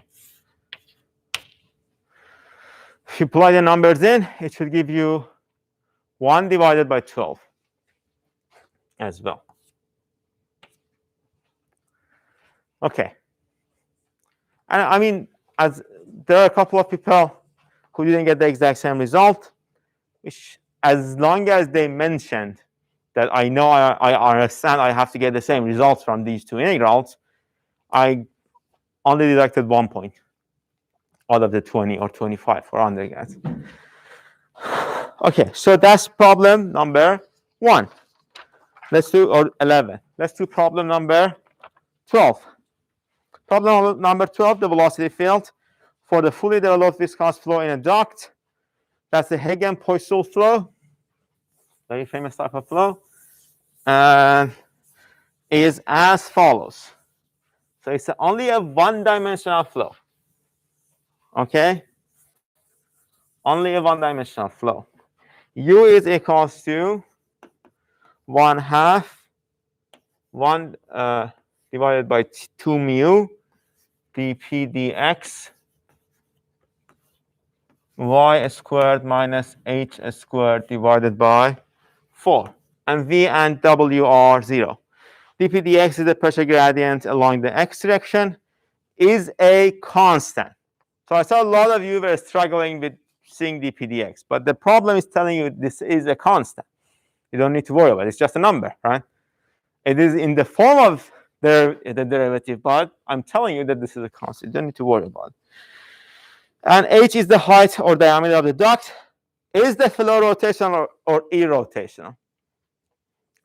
If you plug the numbers in, it should give you 1 divided by 12 as well. Okay. And I mean, as there are a couple of people who didn't get the exact same result, which as long as they mentioned that I know I understand I have to get the same results from these two integrals, I only deducted 1 point out of the 20 or 25 for undergrads. Okay, so that's problem number 1. Let's do, or 11. Let's do problem number 12. Problem number 12, the velocity field for the fully developed viscous flow in a duct. That's the Hagen-Poiseuille flow, very famous type of flow, and is as follows. So it's only a one-dimensional flow. Okay? Only a one-dimensional flow. U is equals to 1/2 divided by 2 mu dp dx y squared minus h squared divided by 4. And v and w are 0. dp dx is the pressure gradient along the x direction, is a constant. So I saw a lot of you were struggling with seeing dp dx, but the problem is telling you this is a constant. You don't need to worry about it. It's just a number, right? It is in the form of the derivative, but I'm telling you that this is a constant. You don't need to worry about it. And h is the height or diameter of the duct. Is the flow rotational or irrotational?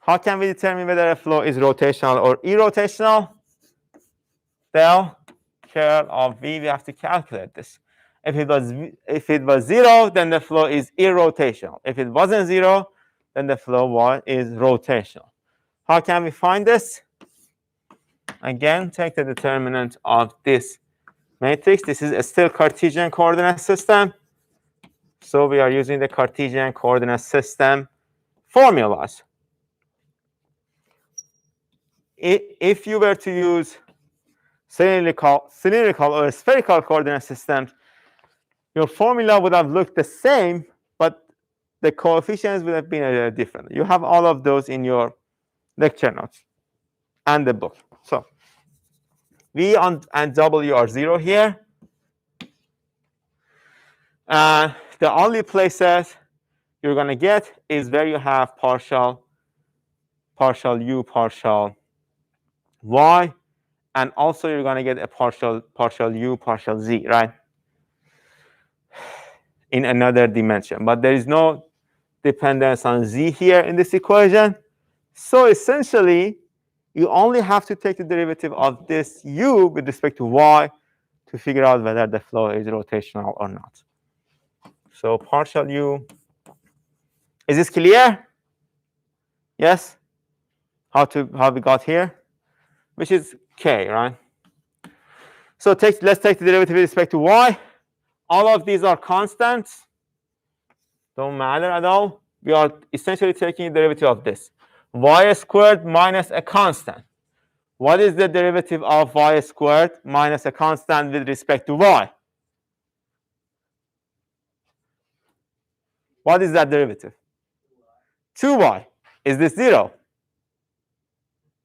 How can we determine whether a flow is rotational or irrotational? Del curl of V, we have to calculate this. If it was 0, then the flow is irrotational. If it wasn't 0, then the flow is rotational. How can we find this? Again, take the determinant of this matrix. This is a still Cartesian coordinate system. So we are using the Cartesian coordinate system formulas. If you were to use cylindrical or spherical coordinate systems, your formula would have looked the same, but the coefficients would have been different. You have all of those in your lecture notes and the book. So V and W are 0 here. The only places you're going to get is where you have partial U, partial Y, and also you're going to get a partial U, partial Z, right? In another dimension. But there is no dependence on Z here in this equation. So essentially, you only have to take the derivative of this U with respect to Y to figure out whether the flow is rotational or not. So partial U. Is this clear? Yes? How we got here? Which is K, right? So let's take the derivative with respect to Y. All of these are constants. Don't matter at all. We are essentially taking the derivative of this. Y squared minus a constant. What is the derivative of Y squared minus a constant with respect to Y? What is that derivative? 2Y. Is this 0?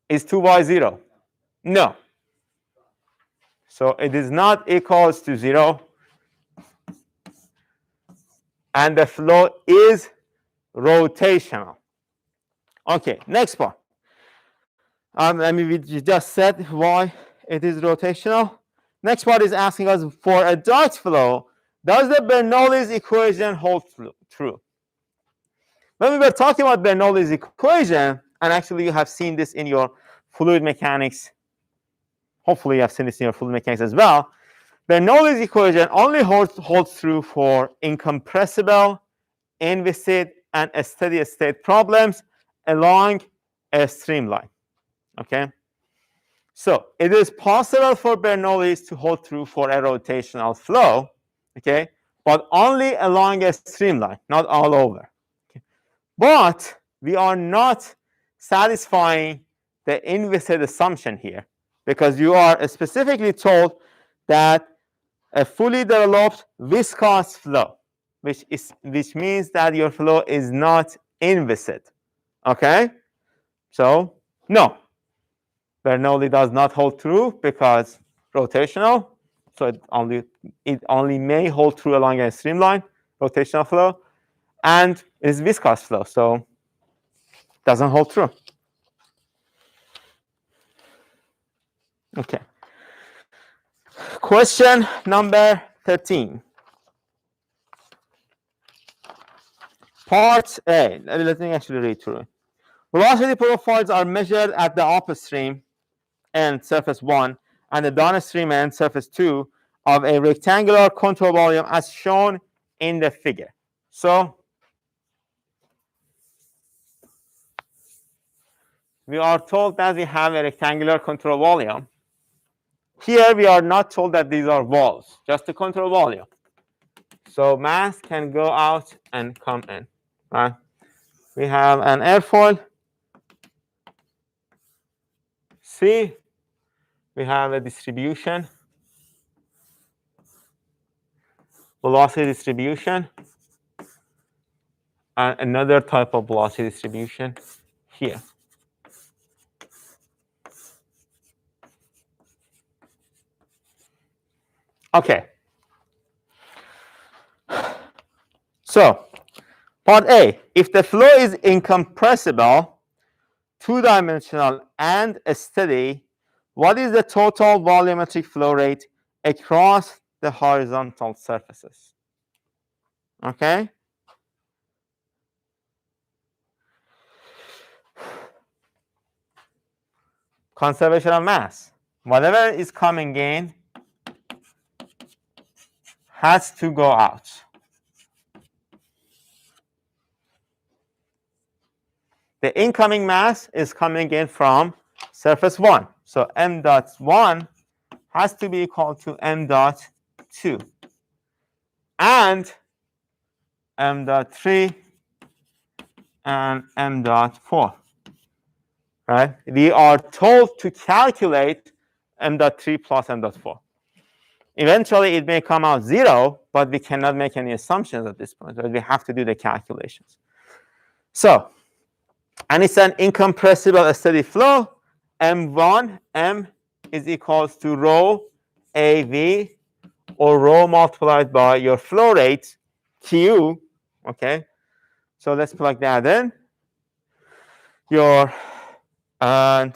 Is 2Y 0? No. So it is not equals to 0. And the flow is rotational. Okay, next part. We just said why it is rotational. Next part is asking us for a Dirac flow, does the Bernoulli's equation hold true? When we were talking about Bernoulli's equation, and actually you have seen this in your fluid mechanics, hopefully you have seen this in your fluid mechanics as well, Bernoulli's equation only holds true for incompressible, inviscid, and steady state problems along a streamline. Okay? So it is possible for Bernoulli's to hold true for a rotational flow, okay, but only along a streamline, not all over. Okay? But we are not satisfying the inviscid assumption here, because you are specifically told that a fully developed viscous flow, which means that your flow is not inviscid. Okay? So no, Bernoulli does not hold true because rotational. So it only may hold true along a streamline, rotational flow, and is viscous flow, so it doesn't hold true. Okay. Question number 13. Part A. Let me actually read through it. Velocity profiles are measured at the upstream end, surface 1, and the downstream end, surface 2, of a rectangular control volume as shown in the figure. So we are told that we have a rectangular control volume. Here we are not told that these are walls, just the control volume. So mass can go out and come in. Right? We have an airfoil. C. We have a distribution, velocity distribution, and another type of velocity distribution here. Okay. So, part A, if the flow is incompressible, two-dimensional, and steady, what is the total volumetric flow rate across the horizontal surfaces? Okay? Conservation of mass. Whatever is coming in has to go out. The incoming mass is coming in from surface 1. So m dot 1 has to be equal to m dot 2. And m dot 3 and m dot 4. Right? We are told to calculate m dot 3 plus m dot 4. Eventually, it may come out 0, but we cannot make any assumptions at this point. Right? We have to do the calculations. So, and it's an incompressible steady flow. M1, M is equals to rho AV, or rho multiplied by your flow rate, Q. Okay, so let's plug that in. And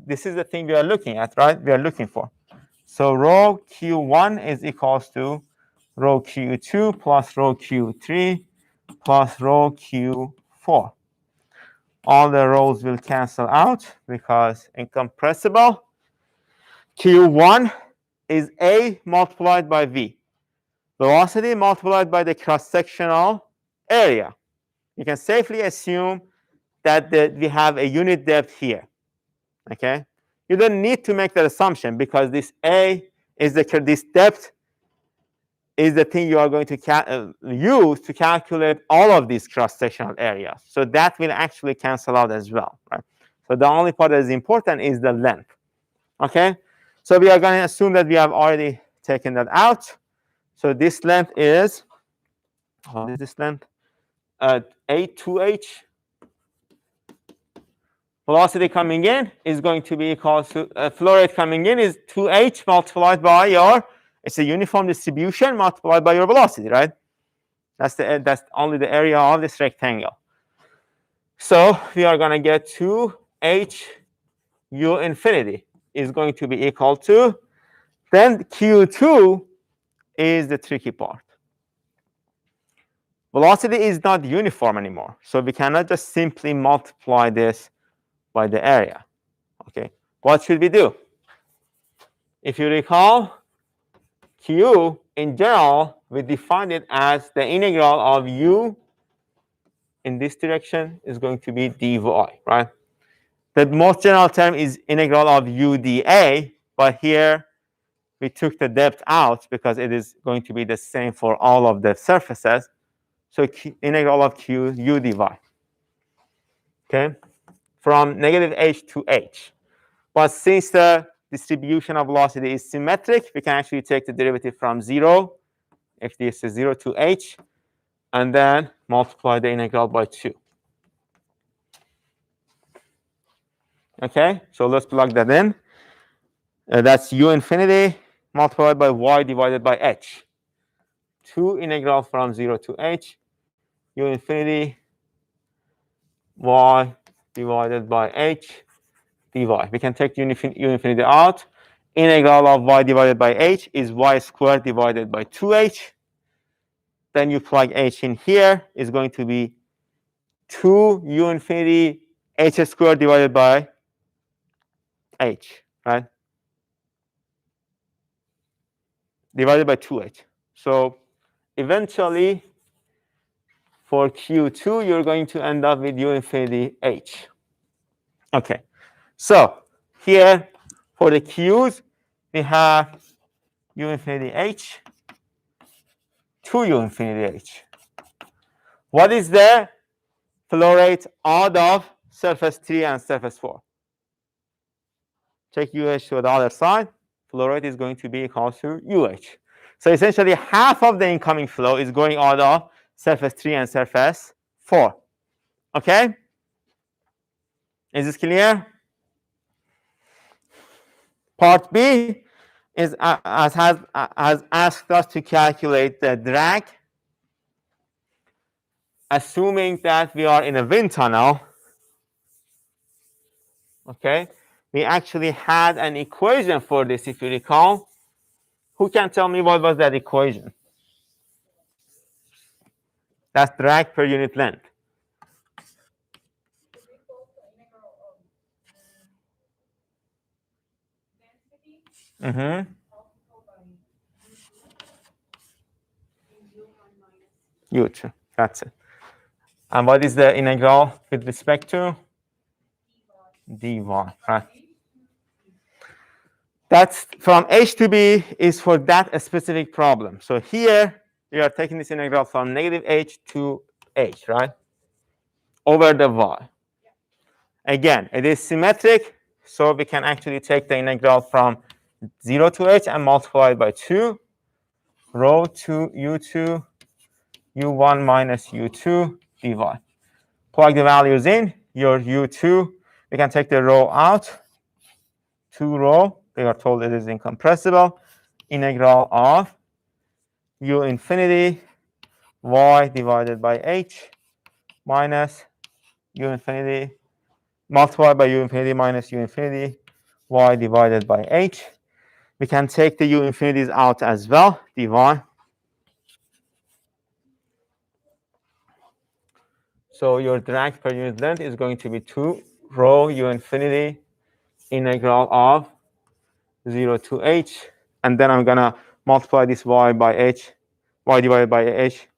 this is the thing we are looking at, right? We are looking for. So rho Q1 is equals to rho Q2 plus rho Q3 plus rho Q4. All the rho's will cancel out because incompressible. Q1 is A multiplied by V. Velocity multiplied by the cross-sectional area. You can safely assume that we have a unit depth here. Okay? You don't need to make that assumption because this A is this depth is the thing you are going to use to calculate all of these cross-sectional areas. So that will actually cancel out as well. Right? So the only part that is important is the length. Okay? So we are going to assume that we have already taken that out. So this length is, what is this length? A2H. Velocity coming in is going to be equal to, flow rate coming in is 2H multiplied by your, it's a uniform distribution multiplied by your velocity, right? That's only the area of this rectangle. So we are going to get 2H U infinity is going to be equal to, then Q2 is the tricky part. Velocity is not uniform anymore. So we cannot just simply multiply this by the area. Okay, what should we do? If you recall, Q in general, we defined it as the integral of U in this direction is going to be dy, right? The most general term is integral of U dA, but here we took the depth out because it is going to be the same for all of the surfaces. So integral of Q U dy. Okay, from negative H to H. But since the distribution of velocity is symmetric, we can actually take the derivative from 0, if this is 0 to H, and then multiply the integral by 2. Okay, so let's plug that in. That's U infinity multiplied by Y divided by H. 2 integral from 0 to H, U infinity Y divided by H dy. We can take U infinity out. Integral of Y divided by H is Y squared divided by 2H. Then you plug H in here, is going to be 2 U infinity H squared divided by H, right? Divided by 2H. So eventually, for Q2, you're going to end up with U infinity H. Okay, so here for the Q's, we have U infinity H, 2 U infinity H. What is the flow rate out of surface 3 and surface 4? Take UH to the other side. Flow rate is going to be equal to UH. So essentially, half of the incoming flow is going out of surface 3 and surface 4. Okay? Is this clear? Part B is has asked us to calculate the drag, assuming that we are in a wind tunnel. Okay? We actually had an equation for this, if you recall. Who can tell me what was that equation? That's drag per unit length. Mm-hmm. U2. That's it. And what is the integral with respect to? dy, right? That's from h to b is for that specific problem. So here, we are taking this integral from negative h to h, right? Over the y. Again, it is symmetric, so we can actually take the integral from 0 to h and multiply it by 2, rho 2 u2, u1 minus u2 dy. Plug the values in, your u2, we can take the rho out, 2 rho, we are told it is incompressible, integral of u infinity y divided by h minus u infinity multiplied by u infinity minus u infinity y divided by h. We can take the u infinities out as well, dy. So your drag per unit length is going to be 2 rho u infinity integral of 0 to h. And then I'm going to multiply this y by h, y divided by h,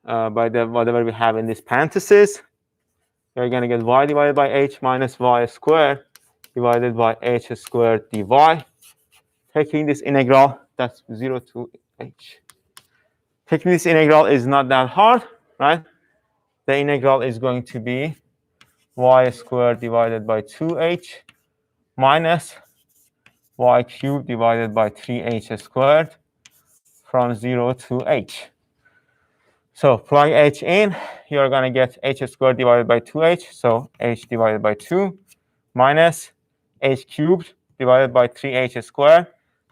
by the whatever we have in this parenthesis. We're going to get y divided by h minus y squared divided by h squared dy. Taking this integral, that's 0 to h. Taking this integral is not that hard, right? The integral is going to be y squared divided by 2h minus y cubed divided by 3h squared from 0 to h. So plug h in, you're going to get h squared divided by 2h, so h divided by 2 minus h cubed divided by 3h squared,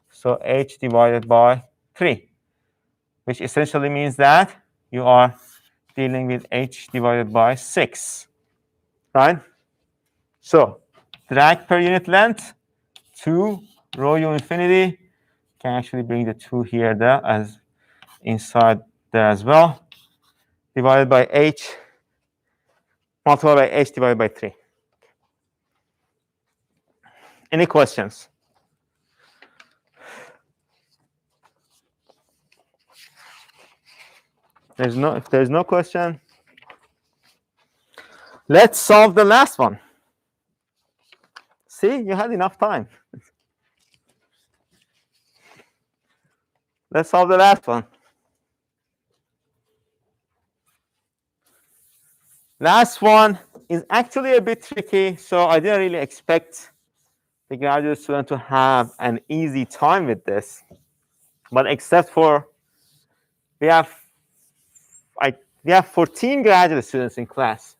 so h divided by 3, which essentially means that you are dealing with h divided by 6, right? So drag per unit length, 2 rho u infinity, can actually bring the 2 here there as inside there as well, divided by h, multiplied by h divided by 3. Any questions? If there's no question, let's solve the last one. See, you had enough time. Let's solve the last one. Last one is actually a bit tricky, so I didn't really expect the graduate student to have an easy time with this. But except for we have 14 graduate students in class,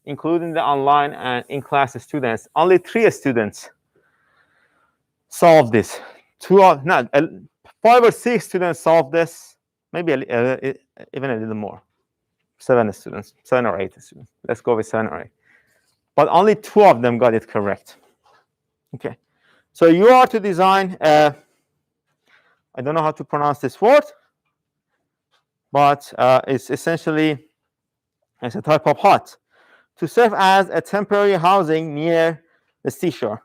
including the online and in-class students. Only 3 students solved this. 5 or 6 students solved this, maybe even a little more. 7 students, 7 or 8 students. Let's go with 7 or 8. But only 2 of them got it correct. Okay. So you are to design, I don't know how to pronounce this word, but it's essentially, it's a type of hut to serve as a temporary housing near the seashore.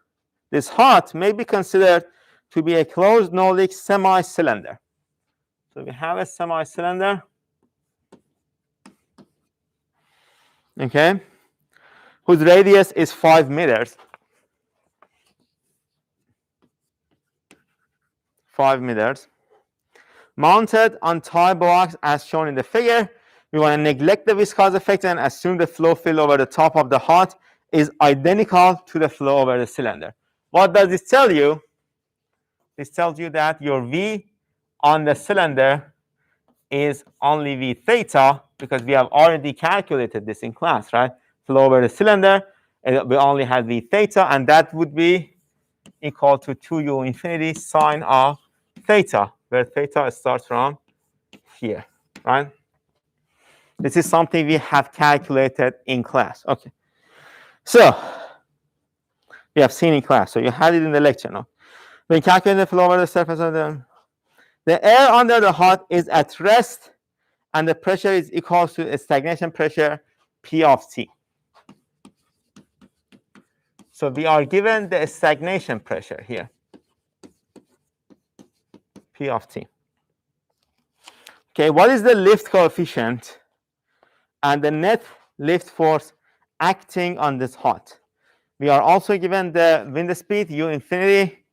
This hut may be considered to be a closed no-leak semi-cylinder. So we have a semi-cylinder, okay, whose radius is 5 meters. 5 meters. Mounted on tie blocks as shown in the figure. We want to neglect the viscous effect and assume the flow field over the top of the hut is identical to the flow over the cylinder. What does this tell you? This tells you that your V on the cylinder is only V theta, because we have already calculated this in class, right? Flow over the cylinder, we only have V theta, and that would be equal to 2u infinity sine of theta, where theta starts from here, right? This is something we have calculated in class. Okay. So we have seen in class. So you had it in the lecture now. When calculating the flow over the surface of the air under the hut is at rest, and the pressure is equal to a stagnation pressure P of T. So we are given the stagnation pressure here. P of T. Okay, what is the lift coefficient and the net lift force acting on this hut? We are also given the wind speed U infinity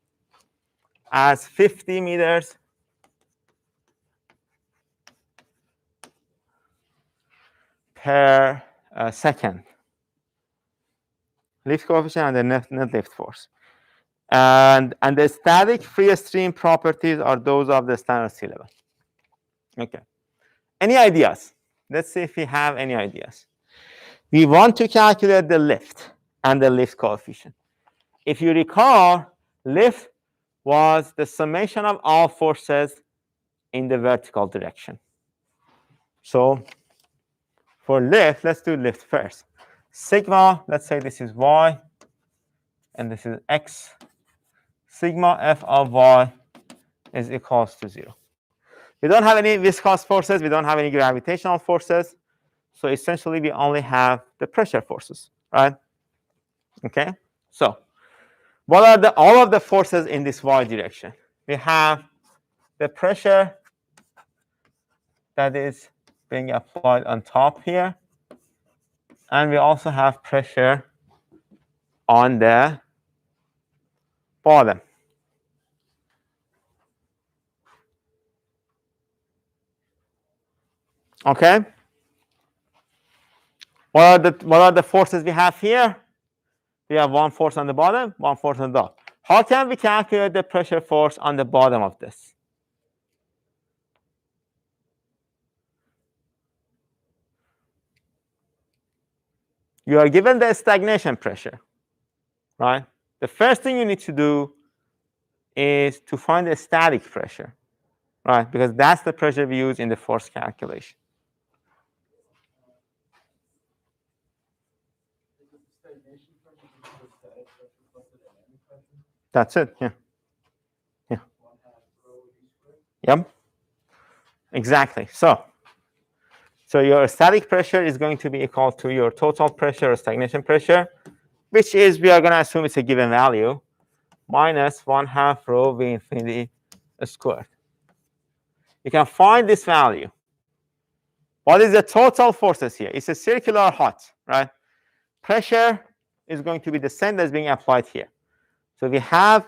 as 50 meters per second. Lift coefficient and the net lift force. And the static free stream properties are those of the standard sea level. Okay. Any ideas? Let's see if we have any ideas. We want to calculate the lift and the lift coefficient. If you recall, lift was the summation of all forces in the vertical direction. So for lift, let's do lift first. Sigma, let's say this is y, and this is x. Sigma f of y is equals to 0. We don't have any viscous forces. We don't have any gravitational forces. So essentially, we only have the pressure forces, right? Okay. So what are all of the forces in this y direction? We have the pressure that is being applied on top here. And we also have pressure on the bottom. Okay. What are the forces we have here? We have one force on the bottom, one force on the top. How can we calculate the pressure force on the bottom of this? You are given the stagnation pressure, right? The first thing you need to do is to find the static pressure, right? Because that's the pressure we use in the force calculation. That's it, yeah. Yeah. Yep. Exactly. So your static pressure is going to be equal to your total pressure or stagnation pressure, which is, we are going to assume it's a given value, minus 1/2 rho v infinity squared. You can find this value. What is the total forces here? It's a circular hut, right? Pressure is going to be the same that's being applied here. So we have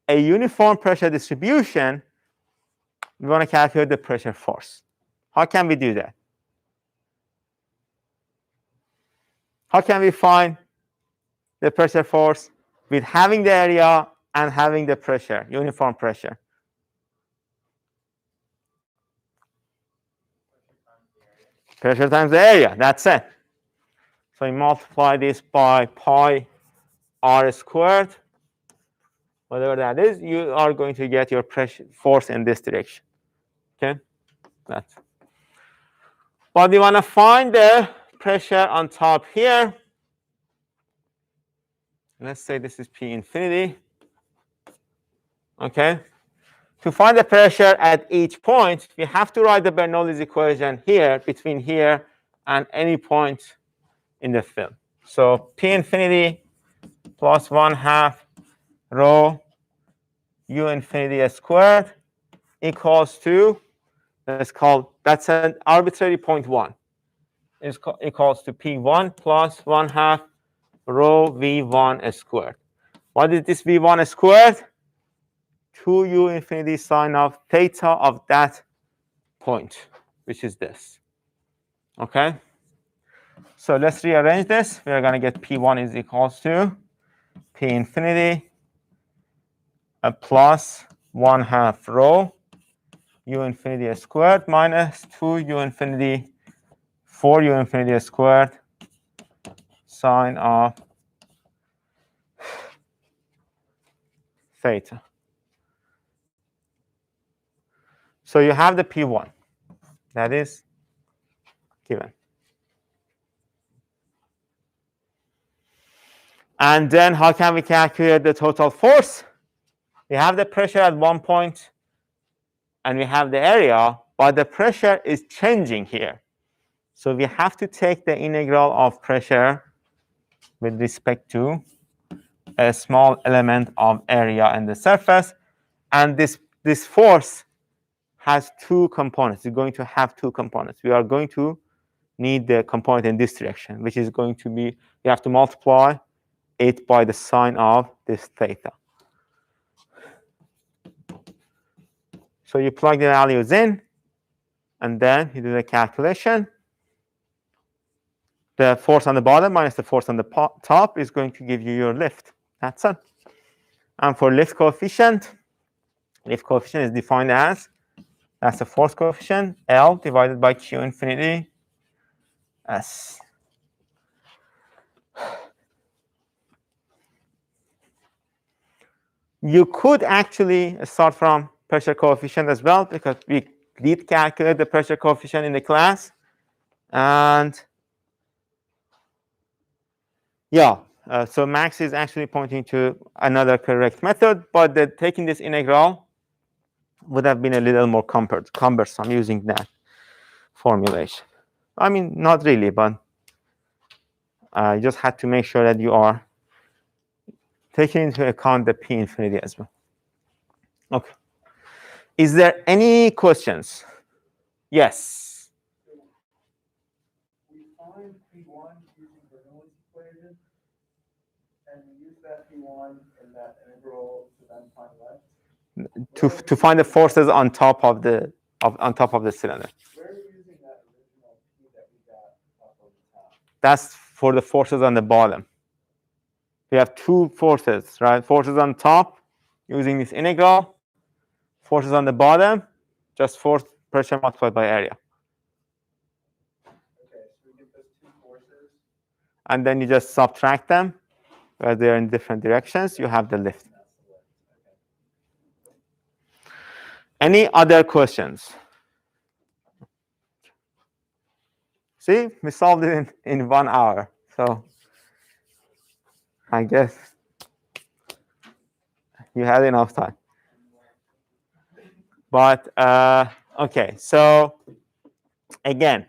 a uniform pressure distribution. We want to calculate the pressure force. How can we do that? How can we find the pressure force with having the area and having the pressure, uniform pressure? Pressure times the area, that's it. So you multiply this by pi r squared, whatever that is, you are going to get your pressure force in this direction. Okay, that's. But we want to find the pressure on top here. Let's say this is P infinity. Okay. To find the pressure at each point, we have to write the Bernoulli's equation here, between here and any point in the film. So P infinity plus 1/2 rho U infinity squared equals to, that's an arbitrary 0.1. Is equals to P1 plus 1/2 rho V1 squared. What is this V1 squared? 2U infinity sine of theta of that point, which is this. Okay? So let's rearrange this. We are going to get P1 is equals to P infinity plus 1/2 rho U infinity squared minus 2U infinity 4U infinity squared sine of theta. So you have the P1. That is given. And then how can we calculate the total force? We have the pressure at one point, and we have the area, but the pressure is changing here. So we have to take the integral of pressure with respect to a small element of area in the surface. And this force has two components. It's going to have two components. We are going to need the component in this direction, which is going to be, you have to multiply it by the sine of this theta. So you plug the values in, and then you do the calculation. The force on the bottom minus the force on the top is going to give you your lift. That's it. And for lift coefficient is defined as, that's the force coefficient, L divided by Q infinity S. You could actually start from pressure coefficient as well, because we did calculate the pressure coefficient in the class. And yeah, so Max is actually pointing to another correct method, but taking this integral would have been a little more cumbersome using that formulation. I mean, not really, but you just had to make sure that you are taking into account the P infinity as well. Okay. Is there any questions? Yes. We find P1 using Bernoulli's equation, and we use that P1 in that integral to then find left. To find the forces on top of the cylinder. Where are we using that original P that we got off of the top? That's for the forces on the bottom. We have two forces, right? Forces on top using this integral. Forces on the bottom, just force pressure multiplied by area. Okay, so we get those two forces. And then you just subtract them, where they're in different directions. You have the lift. Any other questions? See, we solved it in 1 hour. So I guess you had enough time. But OK, so again,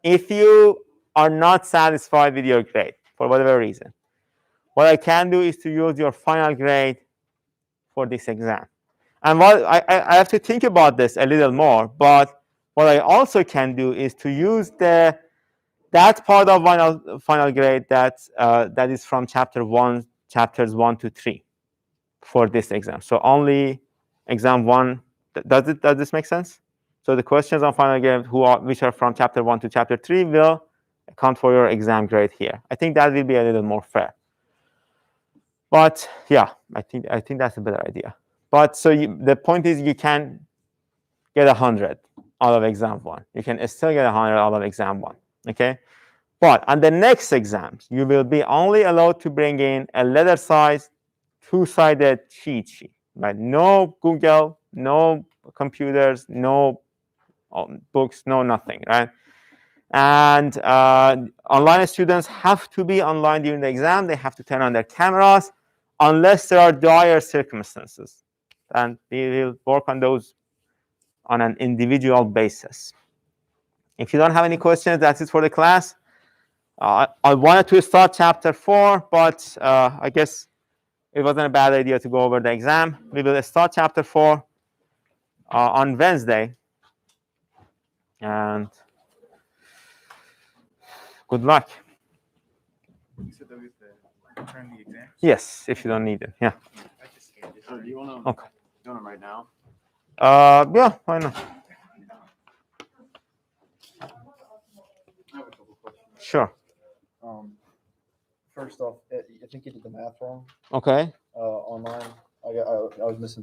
if you are not satisfied with your grade for whatever reason, what I can do is to use your final grade for this exam. And what I have to think about this a little more, but what I also can do is to use that part of final grade that is from chapters 1 to 3 for this exam. So only exam 1. Does this make sense? So the questions on final grade which are from chapter 1 to chapter 3 will account for your exam grade here. I think that will be a little more fair. But yeah, I think that's a better idea. But so the point is, you can get 100 out of exam 1. You can still get 100 out of exam 1. Okay. But on the next exams, you will be only allowed to bring in a letter-sized, two-sided cheat sheet. Right? No Google, no computers, no books, no nothing. Right? And online students have to be online during the exam. They have to turn on their cameras, unless there are dire circumstances. And we will work on those on an individual basis. If you don't have any questions, that's it for the class. I wanted to start chapter 4, but I guess it wasn't a bad idea to go over the exam. We will start chapter 4 on Wednesday. And good luck. You said that we have to return the exam? Yes, if you don't need it. Yeah. I just scanned it. So do you want to? Okay. You want them right now? Yeah, why not? I have a couple questions. Sure. First off, I think you did the math wrong Okay. online. I was missing